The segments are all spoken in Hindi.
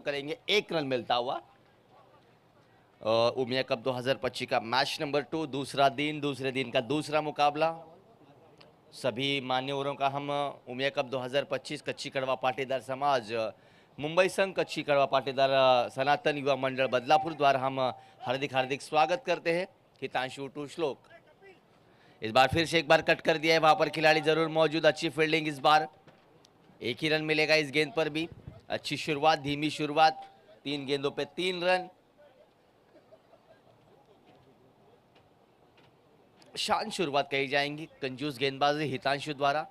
करेंगे 1 रन मिलता हुआ। उमिया कप 2025 का मैच नंबर 2, दूसरा दिन, दूसरे दिन का दूसरा मुकाबला। सभी मान्यवरों का हम उमिया कप 2025 कच्ची कड़वा पाटीदार समाज मुंबई संघ कच्ची कड़वा पाटीदार सनातन युवा मंडल बदलापुर द्वारा हम हार्दिक हार्दिक स्वागत करते हैं। हितांशु टू श्लोक इस बार फिर से एक बार कट कर दिया है, वहां पर खिलाड़ी जरूर मौजूद। अच्छी फील्डिंग, इस बार 1 ही रन मिलेगा इस गेंद पर भी। अच्छी शुरुआत, धीमी शुरुआत, 3 गेंदों पे 3 रन। शान शुरुआत कही जाएंगी, कंजूस गेंदबाजी हितांशु द्वारा।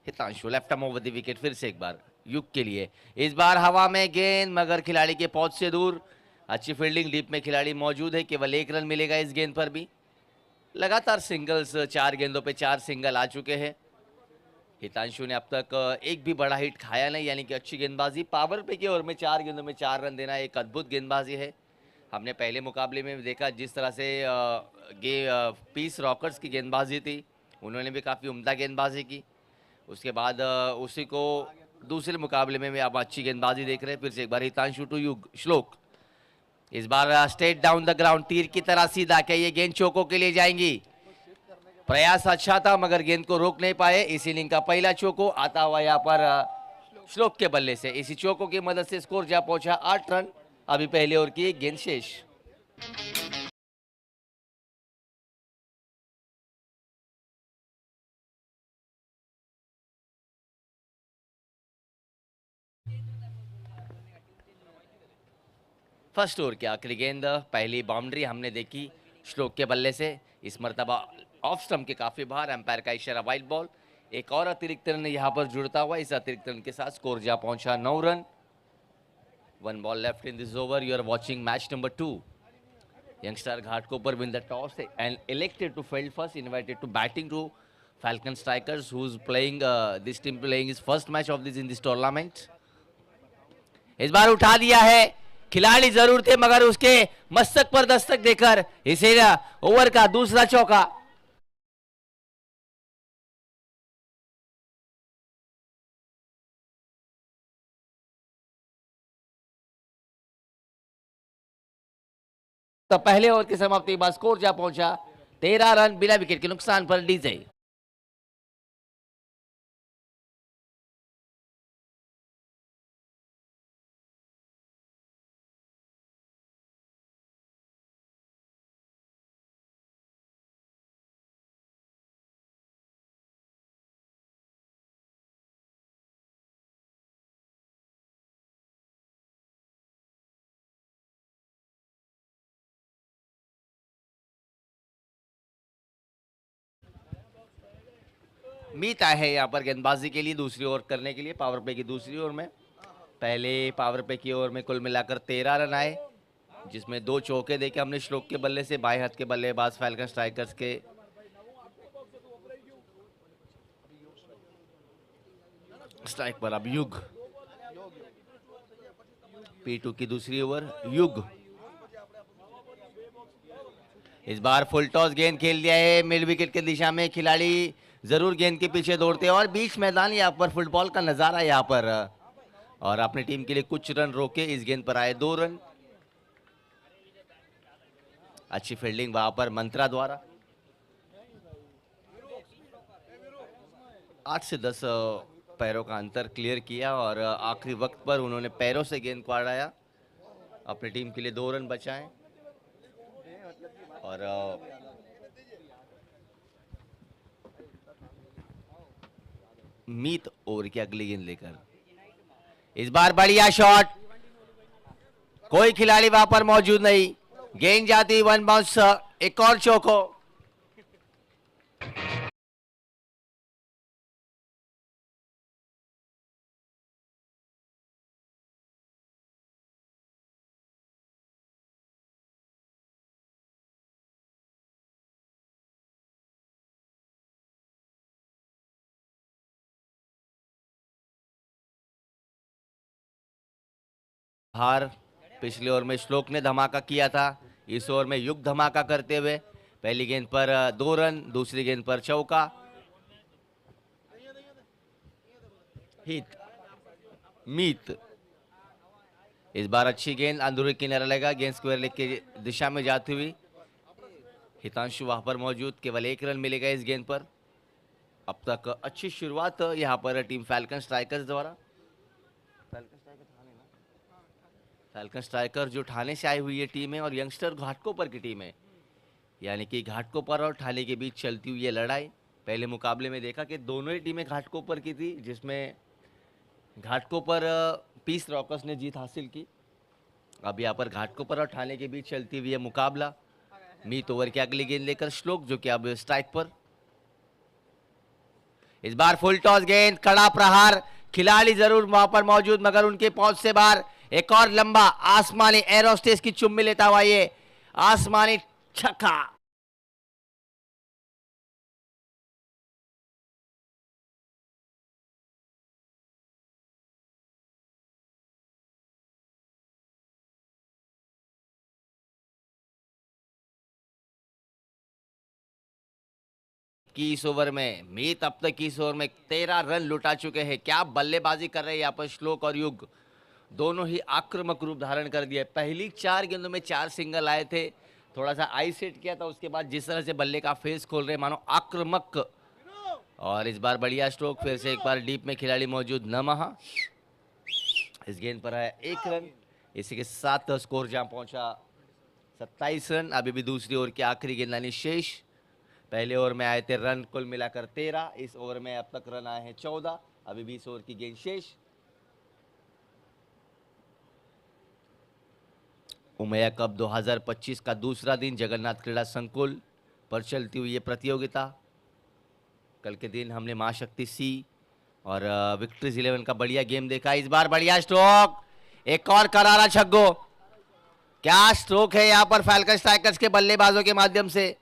Hitanshu left arm over the wicket, फिर से एक बार युग के लिए। इस बार हवा में गेंद, मगर खिलाड़ी के पहुंच से दूर। अच्छी फील्डिंग, डीप में खिलाड़ी मौजूद है, केवल 1 रन मिलेगा इस गेंद पर भी। लगातार सिंगल्स, 4 गेंदों पे 4 सिंगल आ चुके हैं। हितांशु ने अब तक एक भी बड़ा हिट खाया नहीं, यानी कि अच्छी गेंदबाजी। पावर पे की ओवर में 4 गेंदों में 4 रन देना एक अद्भुत गेंदबाजी है। हमने पहले मुकाबले में देखा जिस तरह से पीस रॉकर्स की गेंदबाजी थी, उन्होंने भी काफ़ी उम्दा गेंदबाजी की। उसके बाद उसी को दूसरे मुकाबले में आप अच्छी गेंदबाजी देख रहे हैं। फिर से एक बार हितांशु टू युग श्लोक, इस बार स्ट्रेट डाउन द ग्राउंड, तीर की तरह सीधा। क्या ये गेंद चौकों के लिए जाएंगी? प्रयास अच्छा था, मगर गेंद को रोक नहीं पाए। इस इनिंग का पहला चौको आता हुआ यहाँ पर श्लोक के बल्ले से। इसी चौकों की मदद से स्कोर जा पहुंचा 8 रन। अभी पहले ओवर की एक गेंद शेष। फर्स्ट ओवर की आखिरी गेंद, पहली बाउंड्री हमने देखी श्लोक के बल्ले से। इस मरतबा ऑफ स्टंप के काफी बाहर, एम्पायर का इशारा वाइड बॉल। एक और अतिरिक्त रन यहाँ पर जुड़ता हुआ। इस अतिरिक्त रन के साथ स्कोर जा पहुंचा 9 run. 1 ball left in this over. You are watching match number 2. Youngster Ghatkopar win the toss and elected to field first, invited to batting to Falcon Strikers, who's playing this team playing his first match of this in this tournament. इस बार उठा दिया है, खिलाड़ी जरूर थे, मगर उसके मस्तक पर दस्तक देकर इसे ओवर का दूसरा चौका। तो पहले ओवर की समाप्ति के बाद स्कोर जा पहुंचा 13 रन बिना विकेट के नुकसान पर डीजे। मीत आए हैं यहाँ पर गेंदबाजी के लिए, दूसरी ओवर करने के लिए। पावर प्ले की दूसरी ओवर में, पहले पावर प्ले की ओवर में कुल मिलाकर 13 रन आए, जिसमें 2 चौके देके हमने श्लोक के बल्ले से। बाएं हाथ के बल्लेबाज फैल्कन स्ट्राइकर्स के स्ट्राइक पर अब युग। P2 की दूसरी ओवर, युग इस बार फुल टॉस गेंद खेल दिया है मिड विकेट के दिशा में। खिलाड़ी जरूर गेंद के पीछे दौड़ते हैं और बीच मैदान यहाँ पर फुटबॉल का नजारा यहाँ पर, और अपनी टीम के लिए कुछ रन रोके। इस गेंद पर आए 2 रन। अच्छी फील्डिंग वहां पर मंत्रा द्वारा। 8 से 10 पैरों का अंतर क्लियर किया और आखिरी वक्त पर उन्होंने पैरों से गेंद को अड़ाया। अपनी टीम के लिए 2 रन बचाए और मीत ओवर की अगली गेंद लेकर। इस बार बढ़िया शॉट, कोई खिलाड़ी वहां पर मौजूद नहीं। गेंद जाती 1 बाउंस, एक और चौको। हार पिछले ओवर में श्लोक ने धमाका किया था, इस ओवर में युग धमाका करते हुए। पहली गेंद पर 2 रन, दूसरी गेंद पर चौका। हित, मीत। इस बार अच्छी गेंद अंदरूनी किनारा लगा, गेंद स्क्वायर लेग की दिशा में जाती हुई हितांशु वहां पर मौजूद, केवल 1 रन मिलेगा इस गेंद पर। अब तक अच्छी शुरुआत यहां पर टीम फैल्कन स्ट्राइकर्स द्वारा। फैल्कन स्ट्राइकर जो ठाणे से आई हुई है टीम है और यंगस्टर घाटकोपर की टीम है, यानी कि घाटकोपर और ठाणे के बीच चलती हुई ये लड़ाई। पहले मुकाबले में देखा कि दोनों ही टीमें घाटकोपर की थी, जिसमें घाटकोपर पीस रॉकर्स ने जीत हासिल की। अब यहाँ पर घाटकोपर और ठाणे के बीच चलती हुई है मुकाबला। मीत ओवर की अगली गेंद लेकर श्लोक, जो कि अब स्ट्राइक पर। इस बार फुल टॉस गेंद, कड़ा प्रहार, खिलाड़ी जरूर वहां पर मौजूद मगर उनके पहुंच से बाहर। एक और लंबा आसमानी एरोस्टेस की चुम्मी लेता हुआ ये आसमानी छक्का। की इस ओवर में मीत अब तक की इस ओवर में 13 रन लुटा चुके हैं। क्या बल्लेबाजी कर रहे हैं यहाँ पर श्लोक और युग, दोनों ही आक्रामक रूप धारण कर दिया। पहली 4 गेंदों में 4 सिंगल आए थे, थोड़ा सा आई सेट किया था, उसके बाद जिस तरह से बल्ले का फेस खोल रहे मानो आक्रामक। और इस बार बढ़िया स्ट्रोक, फिर से एक बार डीप में खिलाड़ी मौजूद नमः। इस गेंद पर है 1 रन। इसी के साथ स्कोर जहां पहुंचा 27 रन। अभी भी दूसरी ओवर की आखिरी गेंदबाजी शेष। पहले ओवर में आए थे रन कुल मिलाकर 13, इस ओवर में अब तक रन आए हैं 14। अभी 20 ओवर की गेंद शेष। उमैया कप 2025 का दूसरा दिन जगन्नाथ क्रीड़ा संकुल पर चलती हुई ये प्रतियोगिता। कल के दिन हमने मां शक्ति सी और विक्ट्रीज 11 का बढ़िया गेम देखा। इस बार बढ़िया स्ट्रोक, एक और करारा छक्को। क्या स्ट्रोक है यहां पर फैल्कन स्ट्राइकर्स के बल्लेबाजों के माध्यम से।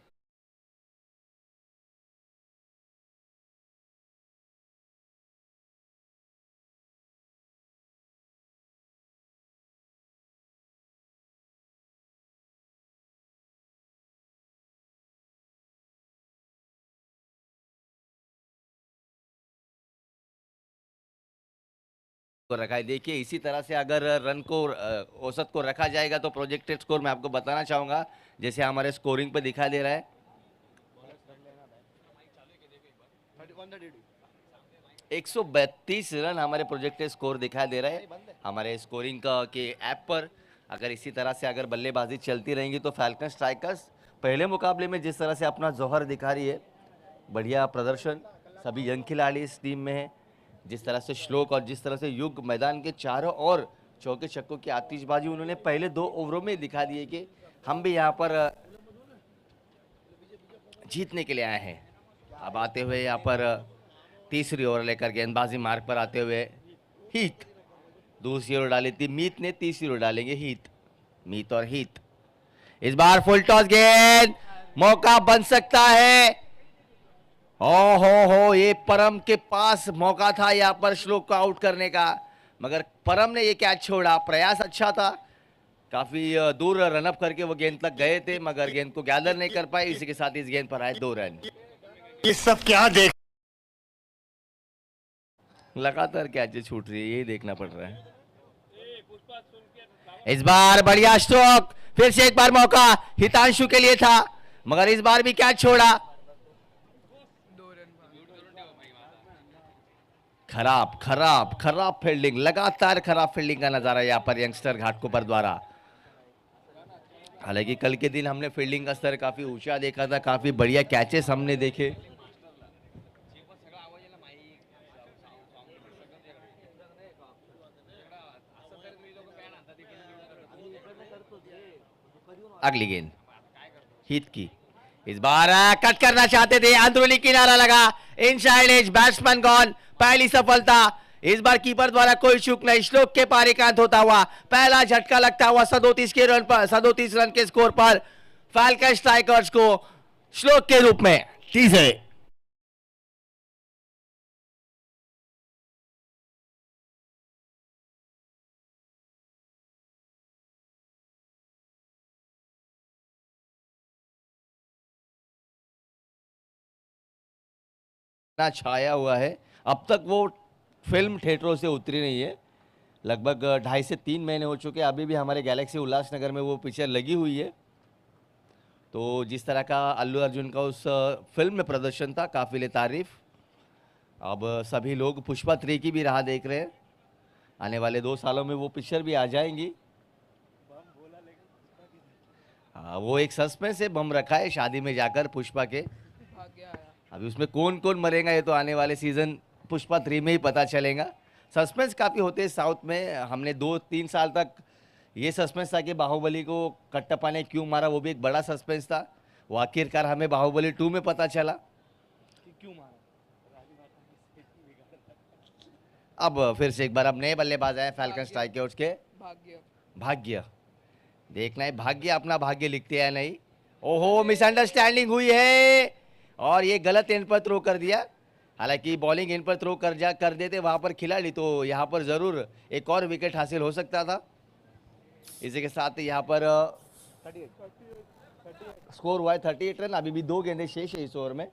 को रखा है, देखिए इसी तरह से अगर रन को औसत को रखा जाएगा तो प्रोजेक्टेड स्कोर मैं आपको बताना चाहूंगा, जैसे हमारे स्कोरिंग पे दिखाई दे रहा है 132 रन हमारे प्रोजेक्टेड स्कोर दिखाई दे रहा है हमारे स्कोरिंग का के ऐप पर। अगर इसी तरह से अगर बल्लेबाजी चलती रहेंगी तो फैल्कन स्ट्राइकर्स पहले मुकाबले में जिस तरह से अपना जौहर दिखा रही है, बढ़िया प्रदर्शन, सभी यंग खिलाड़ी इस टीम में है, जिस तरह से श्लोक और जिस तरह से युग मैदान के चारों ओर चौके छक्कों की आतिशबाजी उन्होंने पहले 2 ओवरों में दिखा दी है कि हम भी यहाँ पर जीतने के लिए आए हैं। अब आते हुए यहाँ पर तीसरी ओवर लेकर गेंदबाजी मार्ग पर आते हुए हीत, दूसरी ओवर डाली थी मीत ने, तीसरी ओवर डालेंगे हीत। मीत और हीत, इस बार फुल टॉस गेंद, मौका बन सकता है। ओ हो, ये परम के पास मौका था यहां पर श्लोक को आउट करने का, मगर परम ने ये कैच छोड़ा। प्रयास अच्छा था, काफी दूर रनअप करके वो गेंद तक गए थे मगर गेंद को गैदर नहीं कर पाए। इसी के साथ इस गेंद पर आए 2 रन। ये सब क्या देख, लगातार कैचेस छूट रही है, यही देखना पड़ रहा है। इस बार बढ़िया स्ट्रोक, फिर से एक बार मौका हितांशु के लिए था मगर इस बार भी कैच छोड़ा। खराब खराब खराब फील्डिंग, लगातार खराब फील्डिंग का नजारा यहां पर यंगस्टर घाटकोपर द्वारा। हालांकि कल के दिन हमने फील्डिंग का स्तर काफी ऊंचा देखा था, काफी बढ़िया कैचेस हमने देखे। अगली गेंद हित की, इस बार कट करना चाहते थे, अंदरूनी किनारा लगा, इनसाइड एज, बैट्समैन गॉन। पहली सफलता, इस बार कीपर द्वारा कोई चूक नहीं, श्लोक के पारिकांत होता हुआ पहला झटका लगता हुआ 37 रन के स्कोर पर फैल्कन स्ट्राइकर्स को श्लोक के रूप में तीसरे। छाया हुआ है अब तक वो फिल्म थिएटरों से उतरी नहीं है। लगभग 2.5 से 3 महीने हो चुके हैं, अभी भी हमारे गैलेक्सी उल्लासनगर में वो पिक्चर लगी हुई है। तो जिस तरह का अल्लू अर्जुन का उस फिल्म में प्रदर्शन था, काबिल तारीफ। अब सभी लोग पुष्पा 3 की भी राह देख रहे हैं। आने वाले 2 सालों में वो पिक्चर भी आ जाएंगी। हाँ, वो एक सस्पेंस है, बम रखा है शादी में जाकर पुष्पा के। अभी उसमें कौन कौन मरेगा ये तो आने वाले सीजन पुष्पा 3 में ही पता चलेगा। सस्पेंस काफ़ी होते हैं साउथ में। हमने 2-3 साल तक ये सस्पेंस था कि बाहुबली को कट्टप्पा ने क्यों मारा, वो भी एक बड़ा सस्पेंस था। वो आखिरकार हमें बाहुबली 2 में पता चला। अब फिर से एक बार अब नए बल्लेबाज आए फैल्कन स्ट्राइकर्स के। भाग्य देखना है, भाग्य अपना भाग्य लिखते हैं नहीं। ओहो, मिसअंडरस्टैंडिंग हुई है और ये गलत एंड पर थ्रो कर दिया। हालांकि बॉलिंग एंड पर थ्रो कर देते वहां पर खिलाड़ी तो यहाँ पर जरूर एक और विकेट हासिल हो सकता था। इसी के साथ यहाँ पर स्कोर हुआ है 38 रन। अभी भी 2 गेंदें शेष है इस ओवर में।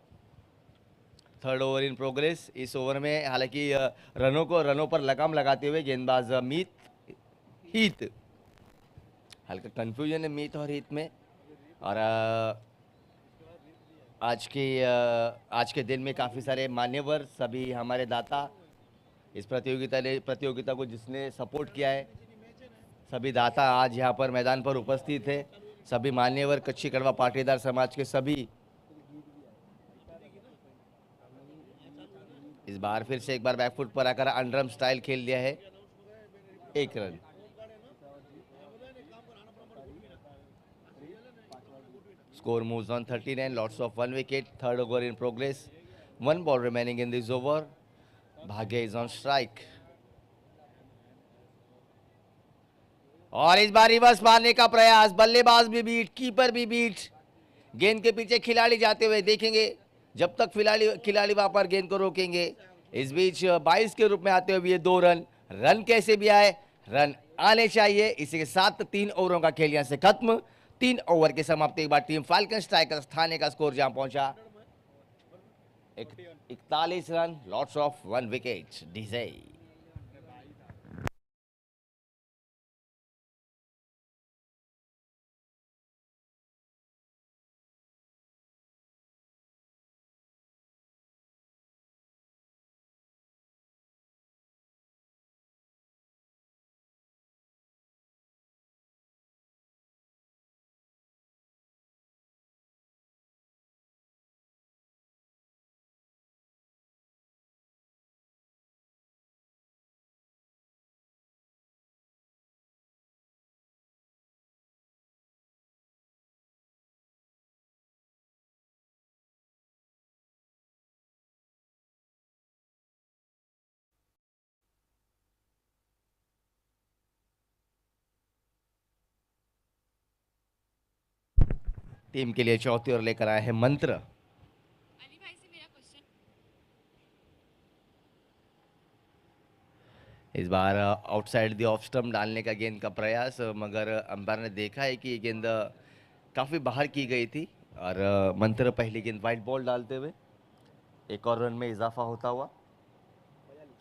थर्ड ओवर इन प्रोग्रेस इस ओवर में। हालांकि रनों पर लगाम लगाते हुए गेंदबाज हीत, हल्का कंफ्यूजन है मीत और हीत में। और आज के दिन में काफ़ी सारे मान्यवर, सभी हमारे दाता, इस प्रतियोगिता को जिसने सपोर्ट किया है, सभी दाता आज यहाँ पर मैदान पर उपस्थित है। सभी मान्यवर, कच्ची कड़वा पाटीदार समाज के सभी। इस बार फिर से एक बार बैकफुट पर आकर अंडरम स्टाइल खेल दिया है। 1 run. Score moves on 39, lots of 1 wicket. Third over in progress. 1 ball remaining in this over. Bhagya is on strike. और इस बार रिवर्स मारने का प्रयास, बल्लेबाज भी बीट, कीपर भी बीट। गेंद के पीछे खिलाड़ी जाते हुए देखेंगे जब तक खिलाड़ी वहां पर गेंद को रोकेंगे। इस बीच 22 के रूप में आते हुए ये 2 रन। रन कैसे भी आए, रन आने चाहिए। इसी के साथ 3 ओवरों का खेल यहां से खत्म। 3 ओवर के समाप्ति के बाद टीम फाल्कन स्ट्राइकर्स थाने का स्कोर जहां पहुंचा 41 run, lots of 1 wicket. DJ team के लिए चौथी ओवर लेकर आए हैं मंत्र। इस बार आउटसाइड द ऑफ स्टंप डालने का गेंद का प्रयास, मगर अंपायर ने देखा है कि ये गेंद काफ़ी बाहर की गई थी। और मंत्र पहली गेंद वाइट बॉल डालते हुए 1 और रन में इजाफा होता हुआ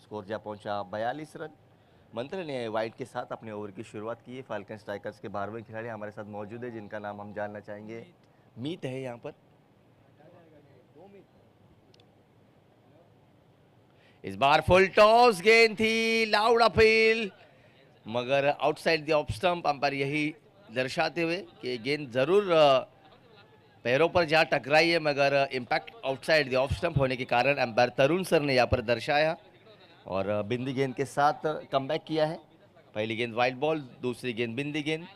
स्कोर जा पहुंचा 42 रन। मंत्र ने वाइट के साथ अपने ओवर की शुरुआत की है। फाल्कन स्ट्राइकर्स के 12वें खिलाड़ी हमारे साथ मौजूद है जिनका नाम हम जानना चाहेंगे। मीत है यहाँ पर। इस बार फुल टॉस गेंद थी, लाउड अपील, मगर outside the off stump. Umpire यही दर्शाते हुए कि गेंद जरूर पैरों पर जा टकराई है, मगर impact outside the off stump होने के कारण अंपायर तरुण सर ने यहाँ पर दर्शाया और बिंदी गेंद के साथ कमबैक किया है। पहली गेंद वाइट बॉल, दूसरी गेंद बिंदी गेंद।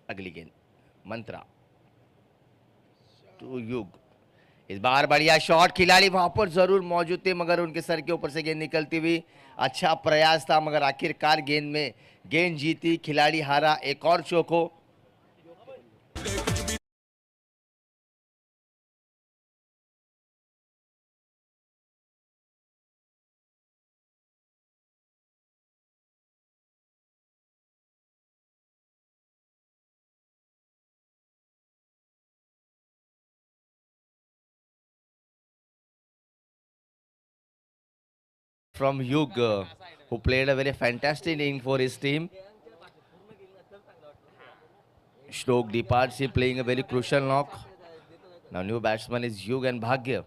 अगली गेंद मंत्रा टू युग। इस बार बढ़िया शॉट, खिलाड़ी वहां पर जरूर मौजूद थे मगर उनके सर के ऊपर से गेंद निकलती हुई। अच्छा प्रयास था मगर आखिरकार गेंद जीती, खिलाड़ी हारा। एक और चौको। from Yug, who played a very fantastic inning for his team. Stoke departs him playing a very crucial knock. Now new batsman is Yug and Bhagya.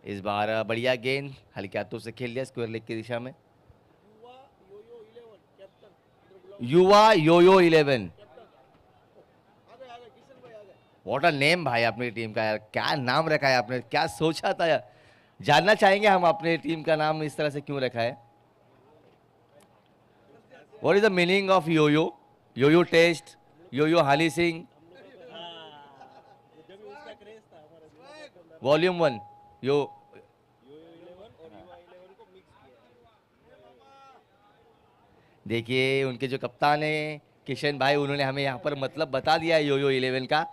इस बार बढ़िया गेंद हल्के हाथों से खेल लिया स्क्वायर लेग की दिशा में. युवा योयो 11. व्हाट अ नेम भाई अपनी टीम का यार. क्या नाम रखा है आपने, क्या सोचा था यार. जानना चाहेंगे हम अपने टीम का नाम इस तरह से क्यों रखा है. What is the meaning of yoyo. Yoyo test, yoyo हाली सिंह, वॉल्यूम 1 यो. देखिए उनके जो कप्तान है किशन भाई, उन्होंने हमें यहाँ पर मतलब बता दिया है योयो 11 का,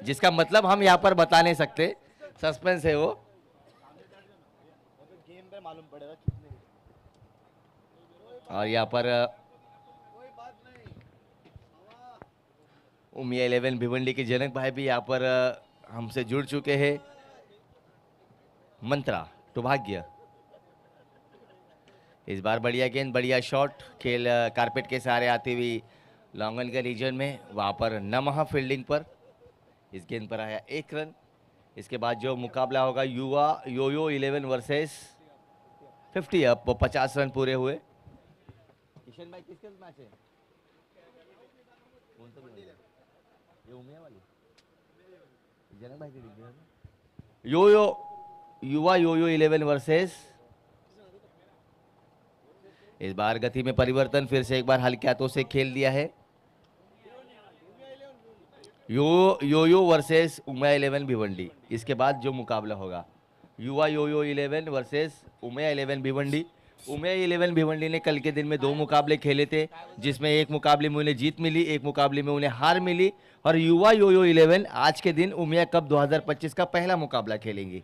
जिसका मतलब हम यहाँ पर बता नहीं सकते. सस्पेंस है वो. गेम पे मालूम पड़ेगा. और यहाँ पर उमिया 11 भिवंडी के जनक भाई भी यहाँ पर हमसे जुड़ चुके हैं. मंत्रा टू भाग्य. इस बार बढ़िया गेंद, बढ़िया शॉट. खेल कारपेट के सहारे आती हुई लॉन्गन के रीजन में, वहाँ पर नमहा फील्डिंग पर. इस गेंद पर आया 1 रन. इसके बाद जो मुकाबला होगा युवा योयो 11 वर्सेस 50 अप, 50 रन पूरे हुए. किशन भाई किसके मैच है. कौन सा मैच है ये. उमिया वाली जनक भाई की. योयो युवा योयो 11 वर्सेस. इस बार गति में परिवर्तन, फिर से एक बार हल्के हाथों से खेल दिया है. योयो वर्सेस उमया 11 भिवंडी. इसके बाद जो मुकाबला होगा युवा योयो 11 वर्सेस उमया 11 भिवंडी. उमया 11 भिवंडी ने कल के दिन में 2 मुकाबले खेले थे, जिसमें एक मुकाबले में उन्हें जीत मिली, एक मुकाबले में उन्हें हार मिली. और युवा योयो 11 आज के दिन उमया कप 2025 का पहला मुकाबला खेलेंगी.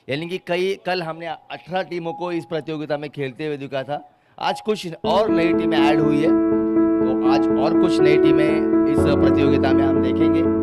यानी कि कल हमने 18 टीमों को इस प्रतियोगिता में खेलते हुए देखा था. आज कुछ और नई टीमें ऐड हुई है, तो आज और कुछ नई टीमें इस प्रतियोगिता में हम देखेंगे.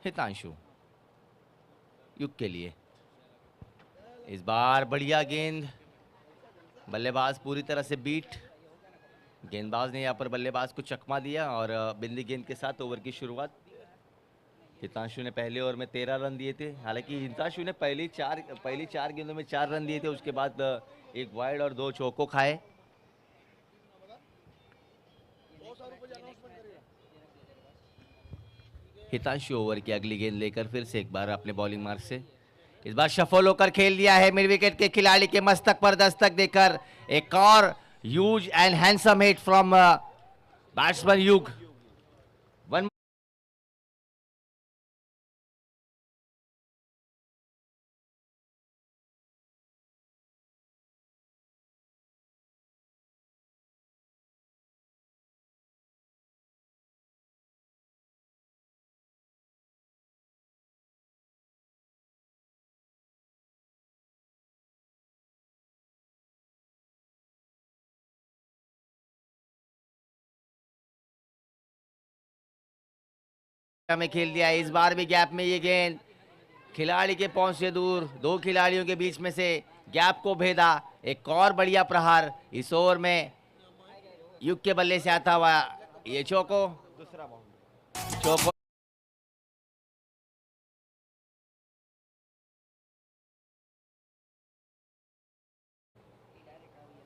हितांशु युग के लिए. इस बार बढ़िया गेंद, बल्लेबाज पूरी तरह से बीट. गेंदबाज ने यहाँ पर बल्लेबाज को चकमा दिया और बिंदी गेंद के साथ ओवर की शुरुआत. हितांशु ने पहले ओवर में 13 रन दिए थे. हालांकि हितांशु ने पहली चार गेंदों में 4 रन दिए थे. उसके बाद एक वाइड और 2 चौको खाए. हितांशु ओवर की अगली गेंद लेकर फिर से एक बार अपने बॉलिंग मार्क से. इस बार सफल होकर खेल दिया है. मिड विकेट के खिलाड़ी के मस्तक पर दस्तक देकर एक और Huge and handsome hit from batsman Yug. One. में खेल दिया इस बार भी गैप में ये गेंद खिलाड़ी के पहुंच से दूर, दो खिलाड़ियों के बीच में से गैप को भेदा। एक और बढ़िया प्रहार इस ओवर में युग के बल्ले से आता हुआ ये चौको, चौको।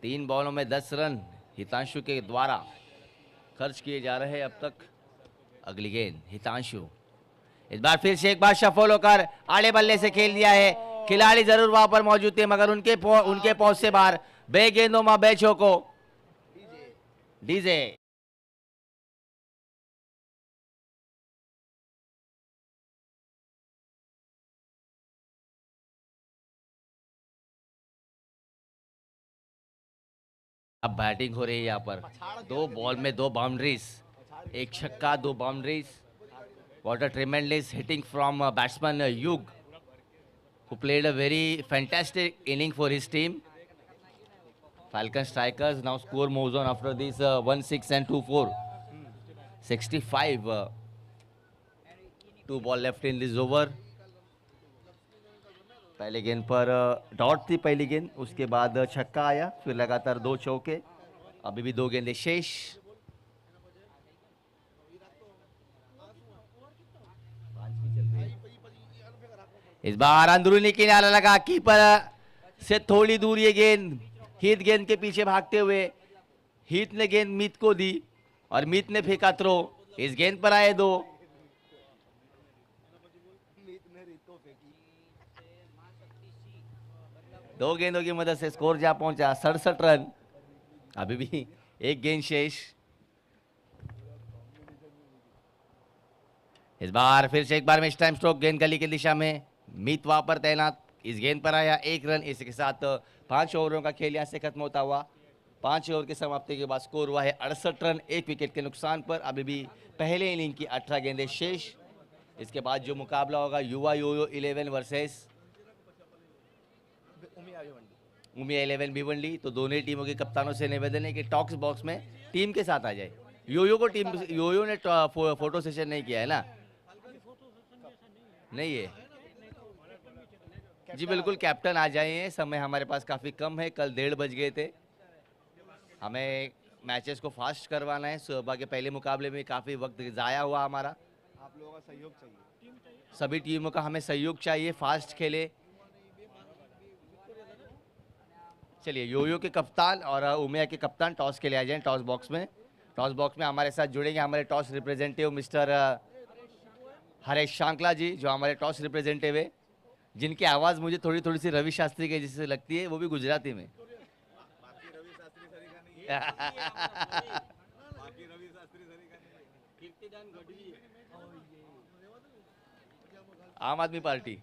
तीन बॉलों में 10 रन हितांशु के द्वारा खर्च किए जा रहे हैं अब तक। अगली गेंद हितांशु, इस बार फिर से एक बार शफल होकर आड़े बल्ले से खेल दिया है। खिलाड़ी जरूर वहां पर मौजूद थे मगर उनके पहुंच से बाहर। बे गेंदों में बे चौको। डीजे अब बैटिंग हो रही है यहाँ पर। 2 बॉल में 2 बाउंड्रीज, एक छक्का 2 boundaries. What a tremendous hitting from batsman Yug, who played a very fantastic inning for his team. Falcon Strikers now score moves on after these 1-6 and 2-4. 65. 2 ball left in this over. पहले गेंद पर डॉट थी पहली गेंद, उसके बाद छक्का आया, फिर लगातार 2 चौके। अभी भी 2 गेंदें शेष। इस बार अंदरूनी किनारा लगा, कीपर से थोड़ी दूर ये गेंद हीथ गेंद के पीछे भागते हुए हीथ ने गेंद मीत को दी और मीत ने फेंका थ्रो। इस गेंद पर आए 2। दो गेंदों की मदद से स्कोर जा पहुंचा 67 रन। अभी भी एक गेंद शेष। इस बार फिर से एक बार में टाइम स्ट्रोक, गेंद गली की दिशा में। मीत वहां पर तैनात, इस गेंद पर आया 1 रन। इसके साथ 5 ओवरों का खेल यहां से खत्म होता हुआ। 5 ओवर की समाप्ति के बाद स्कोर हुआ है 68 रन 1 विकेट के नुकसान पर। अभी भी पहले इनिंग की 18 गेंदें शेष। इसके बाद जो मुकाबला होगा युवा योयो 11 वर्सेस उमिया 11 भिवंडी। तो दोनों ही टीमों के कप्तानों से निवेदन है कि टॉक्स बॉक्स में टीम के साथ आ जाए। योयो ने फोटो सेशन नहीं किया है ना? नहीं है जी, बिल्कुल कैप्टन आ जाइए। समय हमारे पास काफ़ी कम है, कल 1:30 बज गए थे। हमें मैचेस को फास्ट करवाना है। सुबह के पहले मुकाबले में काफ़ी वक्त ज़ाया हुआ हमारा। आप लोगों का सहयोग चाहिए, सभी टीमों का हमें सहयोग चाहिए, फास्ट खेले। चलिए, योयो के कप्तान और उमिया के कप्तान टॉस के लिए आ जाएं टॉस बॉक्स में। टॉस बॉक्स में हमारे साथ जुड़ेंगे हमारे टॉस रिप्रेजेंटेटिव मिस्टर हरेश शांकला जी, जो हमारे टॉस रिप्रेजेंटेटिव है, जिनकी आवाज़ मुझे थोड़ी सी रवि शास्त्री के जैसे लगती है, वो भी गुजराती में। आम आदमी पार्टी।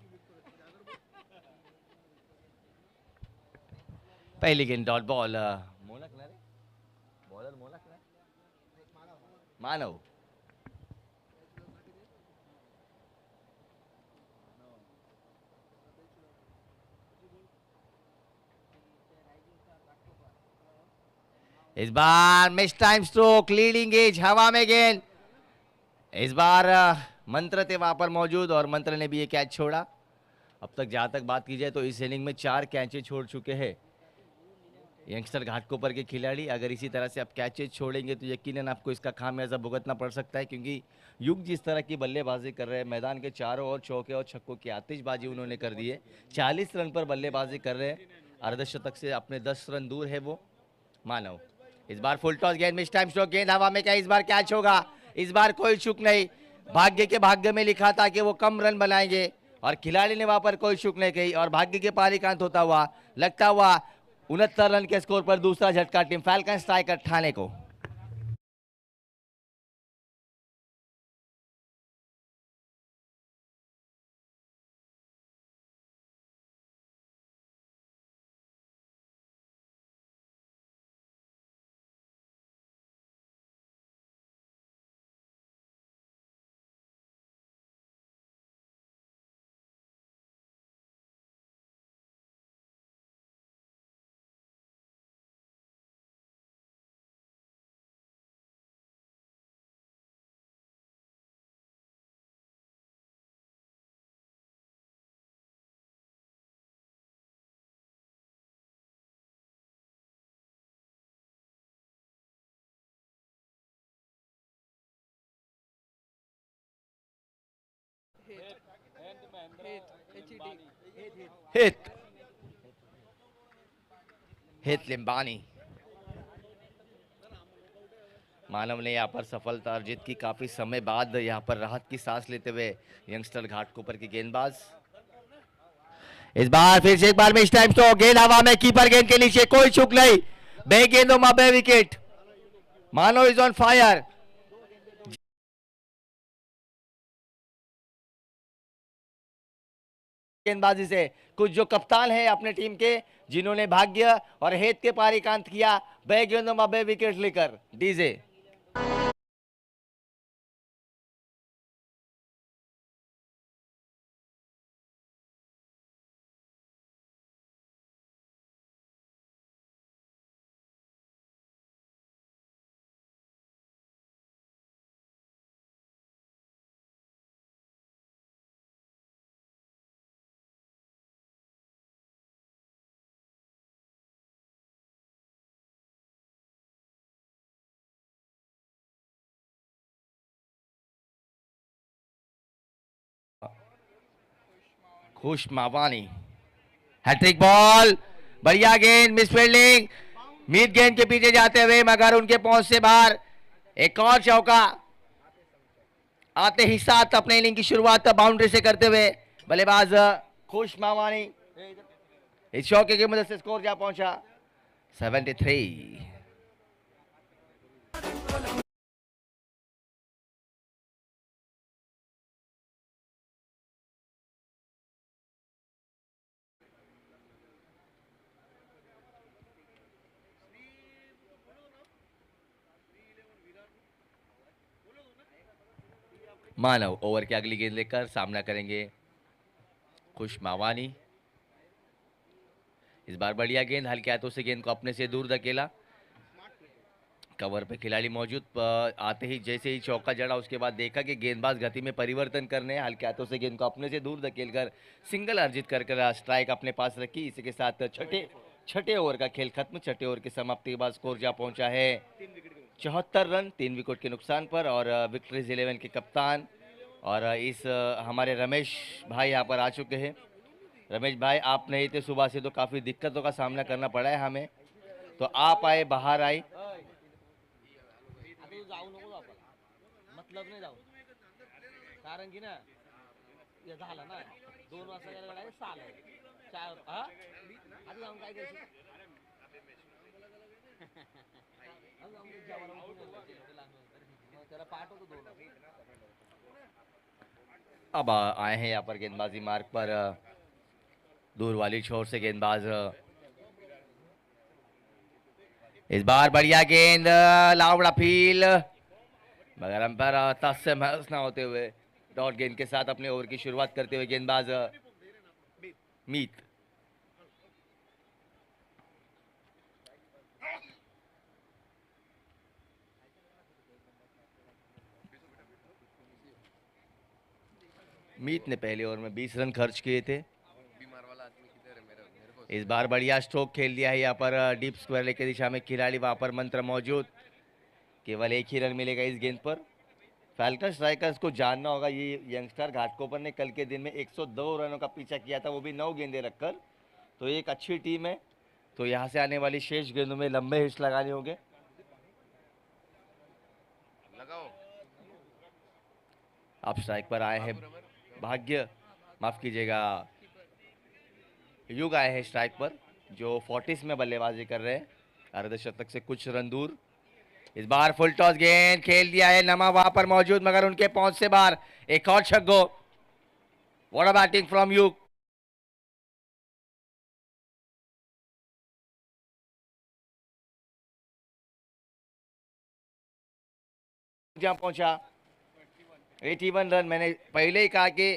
पहली गेंद डॉट बॉल। मोलक ना रे, बॉलर मोलक ना, मानव। इस बार miss time stroke, leading edge, हवा में गेंद। इस बार मंत्र थे वहां पर मौजूद और मंत्र ने भी ये कैच छोड़ा। अब तक जहां तक बात की जाए तो इस इनिंग में 4 कैचेज छोड़ चुके हैं यंगस्टर घाटकोपर के खिलाड़ी। अगर इसी तरह से आप कैचेज छोड़ेंगे तो यकीनन आपको इसका खामियाजा भुगतना पड़ सकता है, क्योंकि युग जिस तरह की बल्लेबाजी कर रहे हैं, मैदान के चारों ओर चौके और छक्कों की आतिशबाजी उन्होंने कर दी है। 40 रन पर बल्लेबाजी कर रहे हैं, अर्धशतक से अपने 10 रन दूर है वो मानव। इस बार फुल टॉस गेंद, मिस टाइम स्ट्रोक, गेंद हवा में, क्या इस बार कैच होगा? इस बार कोई चूक नहीं। भाग्य के भाग्य में लिखा था कि वो कम रन बनाएंगे और खिलाड़ी ने वहां पर कोई चूक नहीं की और भाग्य के पारिकांत होता हुआ लगता हुआ 69 रन के स्कोर पर दूसरा झटका टीम फैल्कन स्ट्राइकर ठाणे को। हित हित लिम्बानी। मानव ने यहाँ पर सफलता अर्जित की, काफी समय बाद यहाँ पर राहत की सांस लेते हुए यंगस्टर घाटकोपर के गेंदबाज। इस बार फिर से एक बार मिस टाइम तो गेंद हवा में, कीपर गेंद के नीचे, कोई चूक नहीं, बे गेंदों में बे wicket. Manav is on fire. गेंदबाजी से कुछ जो कप्तान है अपने टीम के, जिन्होंने भाग्य और हेत के पारिकांत किया, बे गेंदों में बे विकेट लेकर डीजे। खुश मावानी, हैट्रिक बॉल, बढ़िया गेंद, मिस फील्डिंग, मीत गेंद के पीछे जाते हुए मगर उनके पहुंच से बाहर। एक और चौका आते ही साथ अपने इनिंग की शुरुआत बाउंड्री से करते हुए बल्लेबाज खुश मावानी। इस चौके की मदद से स्कोर जा पहुंचा 73। मानव ओवर की अगली गेंद लेकर सामना करेंगे खुश मावानी। इस बार बढ़िया गेंद, हल्के हाथों से गेंद को अपने से दूर धकेला। कवर पे खिलाड़ी मौजूद, आते ही जैसे ही चौका जड़ा उसके बाद देखा कि गेंदबाज गति में परिवर्तन करने, हल्के हाथों से गेंद को अपने से दूर धकेलकर सिंगल अर्जित कर स्ट्राइक अपने पास रखी। इसी के साथ छठे ओवर का खेल खत्म। छठे ओवर की समाप्ति के बाद स्कोर जा पहुंचा है 74 रन 3 विकेट के नुकसान पर। और विक्ट्रीज 11 के कप्तान और इस हमारे रमेश भाई यहाँ पर आ चुके हैं। रमेश भाई आप नहीं थे सुबह से, तो काफ़ी दिक्कतों का सामना करना पड़ा है हमें, तो आप आए, बाहर आए। जाऊ नको आपण, मतलब नाही जाऊ, कारण की ना हे झालं ना 2 वाजता गेला गाडी 6 ला 4 हा आधी जाऊन काय करशील. त्याला पाठवतो 2 अब आए हैं यहाँ पर गेंदबाजी मार्ग पर, दूर वाली छोर से गेंदबाज। इस बार बढ़िया गेंद, लावड़ा फील, मगर अंपायर तस से महस ना होते हुए डॉट गेंद के साथ अपने ओवर की शुरुआत करते हुए गेंदबाज मीत। मीत ने पहले ओवर में 20 रन खर्च किए थे। इस बार बढ़िया स्ट्रोक खेल दिया है यहाँ पर डीप स्क्वायर की दिशा में खिलाड़ी, वहां पर मंत्र मौजूद, केवल एक ही रन मिलेगा इस गेंद पर। फैल्कन स्ट्राइकर्स को जानना होगा, ये यंगस्टर घाटकोपर ने कल के दिन में 102 रनों का पीछा किया था, वो भी 9 गेंदें रखकर, तो एक अच्छी टीम है। तो यहाँ से आने वाली शेष गेंदों में लंबे हिट्स लगाने होंगे। अब स्ट्राइक पर आए हैं भाग्य, माफ कीजिएगा, युग आए हैं स्ट्राइक पर। जो 40s में बल्लेबाजी कर रहे हैं, अर्धशतक से कुछ रन दूर। इस बार फुल टॉस गेंद खेल दिया है, नमा वहां पर मौजूद मगर उनके पहुंच से बाहर। एक और छक्को। What a batting from you. जहां पहुंचा 81 रन। मैंने पहले ही कहा कि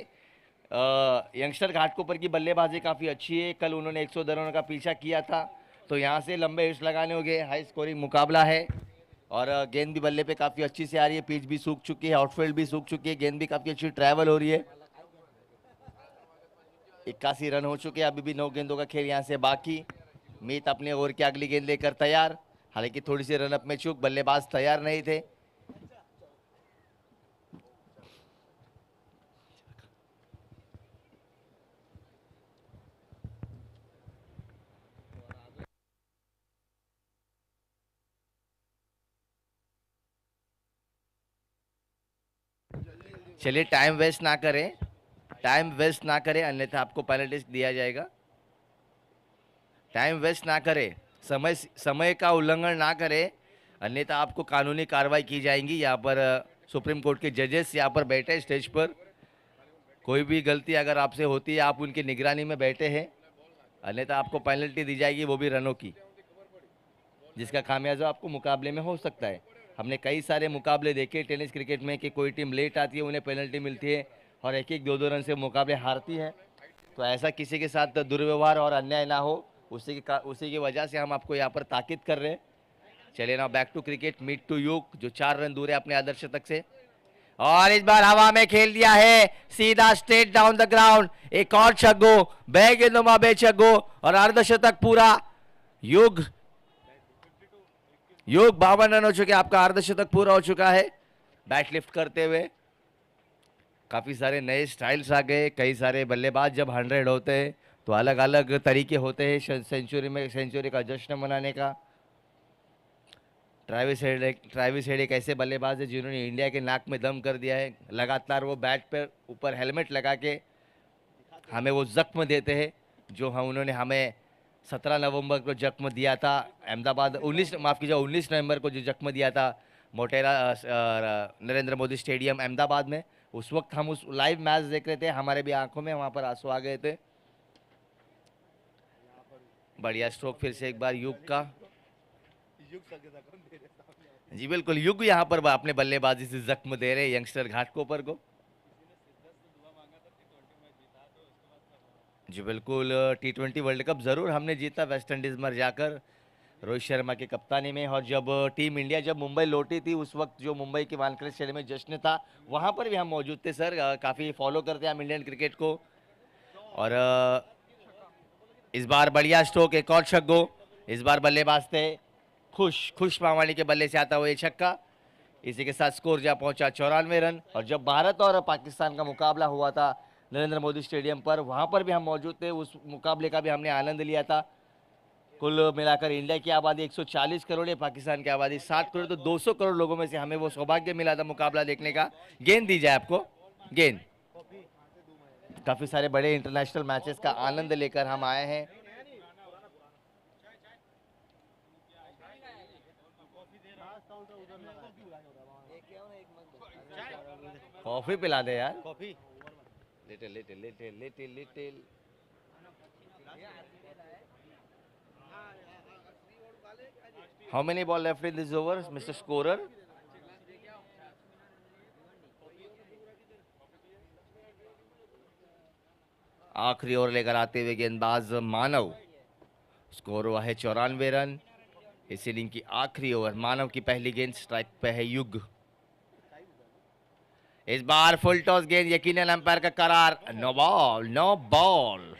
यंगस्टर घाटकोपर की बल्लेबाजी काफ़ी अच्छी है। कल उन्होंने 110 रनों का पीछा किया था, तो यहाँ से लंबे हिट्स लगाने होंगे। हाई स्कोरिंग मुकाबला है और गेंद भी बल्ले पे काफ़ी अच्छी से आ रही है। पिच भी सूख चुकी है, आउटफील्ड भी सूख चुकी है, गेंद भी काफ़ी अच्छी ट्रैवल हो रही है। 81 रन हो चुके हैं, अभी भी 9 गेंदों का खेल यहाँ से बाकी। मीत अपने ओवर की अगली गेंद लेकर तैयार, हालांकि थोड़ी सी रनअप में चूक, बल्लेबाज तैयार नहीं थे। चलिए टाइम वेस्ट ना करें, टाइम वेस्ट ना करें, अन्यथा आपको पेनल्टी दिया जाएगा। टाइम वेस्ट ना करें, समय का उल्लंघन ना करें, अन्यथा आपको कानूनी कार्रवाई की जाएंगी। यहाँ पर सुप्रीम कोर्ट के जजेस यहाँ पर बैठे हैं स्टेज पर। कोई भी गलती अगर आपसे होती है, आप उनकी निगरानी में बैठे हैं, अन्यथा आपको पेनल्टी दी जाएगी, वो भी रनों की, जिसका खामियाजा आपको मुकाबले में हो सकता है। हमने कई सारे मुकाबले देखे टेनिस क्रिकेट में कि कोई टीम लेट आती है, उन्हें पेनल्टी मिलती है और एक एक 2-2 रन से मुकाबले हारती है। तो ऐसा किसी के साथ दुर्व्यवहार और अन्याय ना हो, उसी की वजह से हम आपको यहाँ पर ताकीद कर रहे हैं। चलिए ना back to cricket, meet to यूक, जो 4 रन दूर है अपने आदर्श शतक से। और इस बार हवा में खेल दिया है, सीधा स्ट्रेट डाउन द ग्राउंड। एक और छग्गो, बह गेंदों बे छग्गो और अर्धशतक पूरा। युग 52 रन हो चुके, आपका अर्धशतक पूरा हो चुका है। बैट लिफ्ट करते हुए काफी सारे नए स्टाइल्स आ गए। कई सारे बल्लेबाज जब 100 होते हैं तो अलग अलग तरीके होते हैं सेंचुरी का जश्न मनाने का। ट्रेविस हेड एक ऐसे बल्लेबाज है जिन्होंने इंडिया के नाक में दम कर दिया है। लगातार वो बैट पर ऊपर हेलमेट लगा के हमें वो जख्म देते हैं, जो हम उन्होंने हमें 17 नवंबर को जख्म दिया था अहमदाबाद, 19 नवंबर को जो जख्म दिया था मोटेरा नरेंद्र मोदी स्टेडियम अहमदाबाद में। उस वक्त हम उस लाइव मैच देख रहे थे, हमारे भी आंखों में वहाँ पर आंसू आ गए थे। बढ़िया स्ट्रोक फिर से एक बार युग का। जी बिल्कुल, युग यहाँ पर अपने बल्लेबाजी से जख्म दे रहे यंगस्टर घाटकोपर को। जी बिल्कुल, T20 वर्ल्ड कप ज़रूर हमने जीता वेस्ट इंडीज़ में जाकर रोहित शर्मा की कप्तानी में। और जब टीम इंडिया जब मुंबई लौटी थी, उस वक्त जो मुंबई के वानखेड़े स्टेडियम में जश्न था, वहाँ पर भी हम मौजूद थे सर। काफ़ी फॉलो करते हैं हम इंडियन क्रिकेट को। और इस बार बढ़िया स्ट्रोक, एक और छक्को। इस बार बल्लेबाज थे खुश मावाली के बल्ले से आता हुआ ये छक्का। इसी के साथ स्कोर जहाँ पहुंचा 94 रन। और जब भारत और पाकिस्तान का मुकाबला हुआ था नरेंद्र मोदी स्टेडियम पर, वहाँ पर भी हम मौजूद थे, उस मुकाबले का भी हमने आनंद लिया था। कुल मिलाकर इंडिया की आबादी 140 करोड़ है, पाकिस्तान की आबादी 60 करोड़, तो 200 करोड़ लोगों में से हमें वो सौभाग्य मिला था मुकाबला देखने का। गेंद दी जाए आपको, गेंद। काफ़ी सारे बड़े इंटरनेशनल मैचेस का आनंद लेकर हम आए हैं। कॉफी पिला दे यार, coffee little little little little little. How many ball left in this over, Mr. Scorer? आखिरी ओवर लेकर आते हुए गेंदबाज मानव। स्कोर हुआ है 94 रन। इस इनिंग की आखिरी ओवर, मानव की पहली गेंद, स्ट्राइक पे है युग। इस बार फुल टॉस गेंद, यकीनन अंपायर का करार, नो बॉल नो बॉल।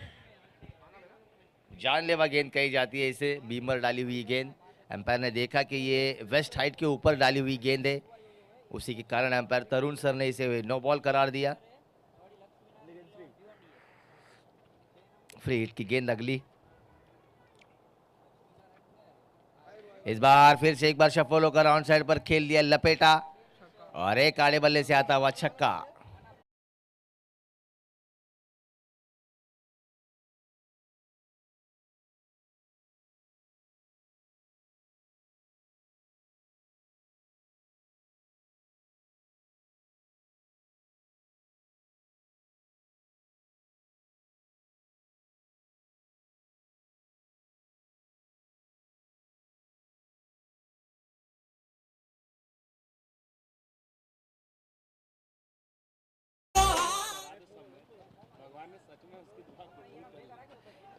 जानलेवा गेंद कही जाती है इसे, बीमर डाली हुई गेंद। अंपायर ने देखा कि ये वेस्ट हाइट के ऊपर डाली हुई गेंद है, उसी के कारण अंपायर तरुण सर ने इसे नो बॉल करार दिया। फ्री हिट की गेंद अगली। इस बार फिर से एक बार शफल होकर ऑन साइड पर खेल दिया, लपेटा और एक काले बल्ले से आता हुआ छक्का।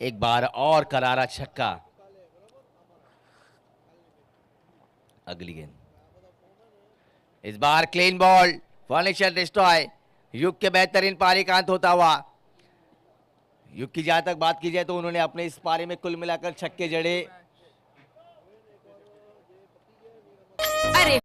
एक बार और करारा छक्का। अगली गेंद, इस बार क्लीन बॉल, फर्नीचर डिस्ट्रॉय। युग के बेहतरीन पारी का अंत होता हुआ। युग की जहां तक बात की जाए तो उन्होंने अपने इस पारी में कुल मिलाकर छक्के जड़े। अरे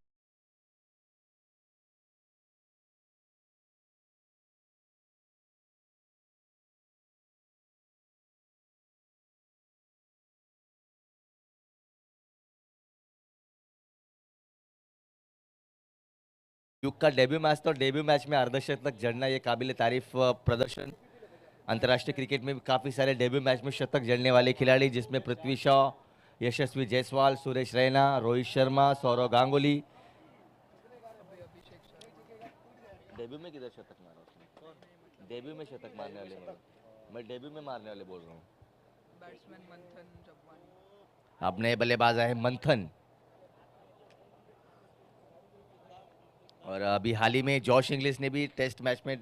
युग का डेब्यू मैच था, डेब्यू मैच में अर्धशतक जड़ना ये काबिल तारीफ प्रदर्शन। अंतर्राष्ट्रीय क्रिकेट में भी काफी सारे डेब्यू मैच में शतक जड़ने वाले खिलाड़ी, जिसमें पृथ्वी शॉ, यशस्वी जायसवाल, सुरेश रैना, रोहित शर्मा, सौरव गांगुली। डेब्यू में किधर शतक मारा उसने? डेब्यू में शतक मारने वाले, मैं डेब्यू में मारने वाले बोल रहा हूँ। बैट्समैन मंथन जब्बानी। अब नए बल्लेबाज आए मंथन, और अभी हाल ही में जॉश इंग्लिश ने भी टेस्ट मैच में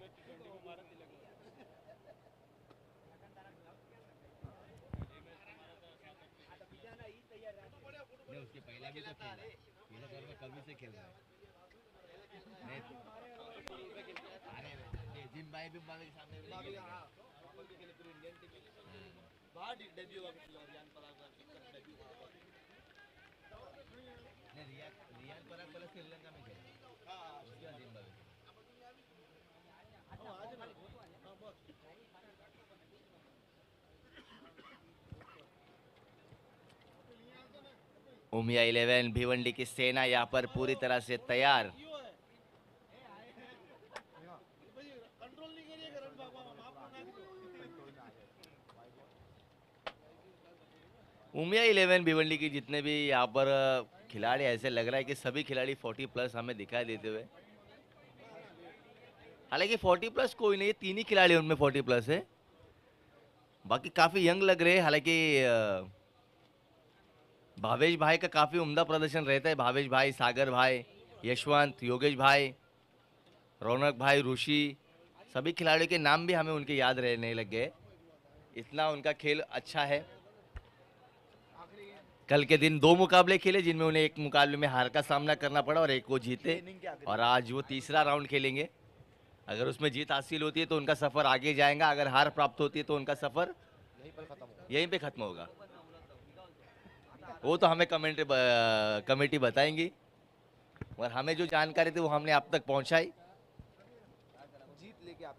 उमिया 11 भिवंडी की सेना यहाँ पर पूरी तरह से तैयार। उमिया 11 भिवंडी की जितने भी यहाँ पर खिलाड़ी, ऐसे लग रहा है कि सभी खिलाड़ी 40 प्लस हमें दिखाई देते हुए। हालांकि 40 प्लस कोई नहीं है, तीन ही खिलाड़ी उनमें 40 प्लस है, बाकी काफी यंग लग रहे हैं। हालांकि भावेश भाई का काफी उम्दा प्रदर्शन रहता है। भावेश भाई, सागर भाई, यशवंत, योगेश भाई, रौनक भाई, ऋषि, सभी खिलाड़ियों के नाम भी हमें उनके याद रहने लग गए, इतना उनका खेल अच्छा है। कल के दिन दो मुकाबले खेले, जिनमें उन्हें एक मुकाबले में हार का सामना करना पड़ा और एक वो जीते, और आज वो तीसरा राउंड खेलेंगे। अगर उसमें जीत हासिल होती है तो उनका सफर आगे जाएगा, अगर हार प्राप्त होती है तो उनका सफर यहीं पे खत्म होगा। वो तो हमें कमेटी बताएंगी, और हमें जो जानकारी थी वो हमने आप तक पहुंचाई।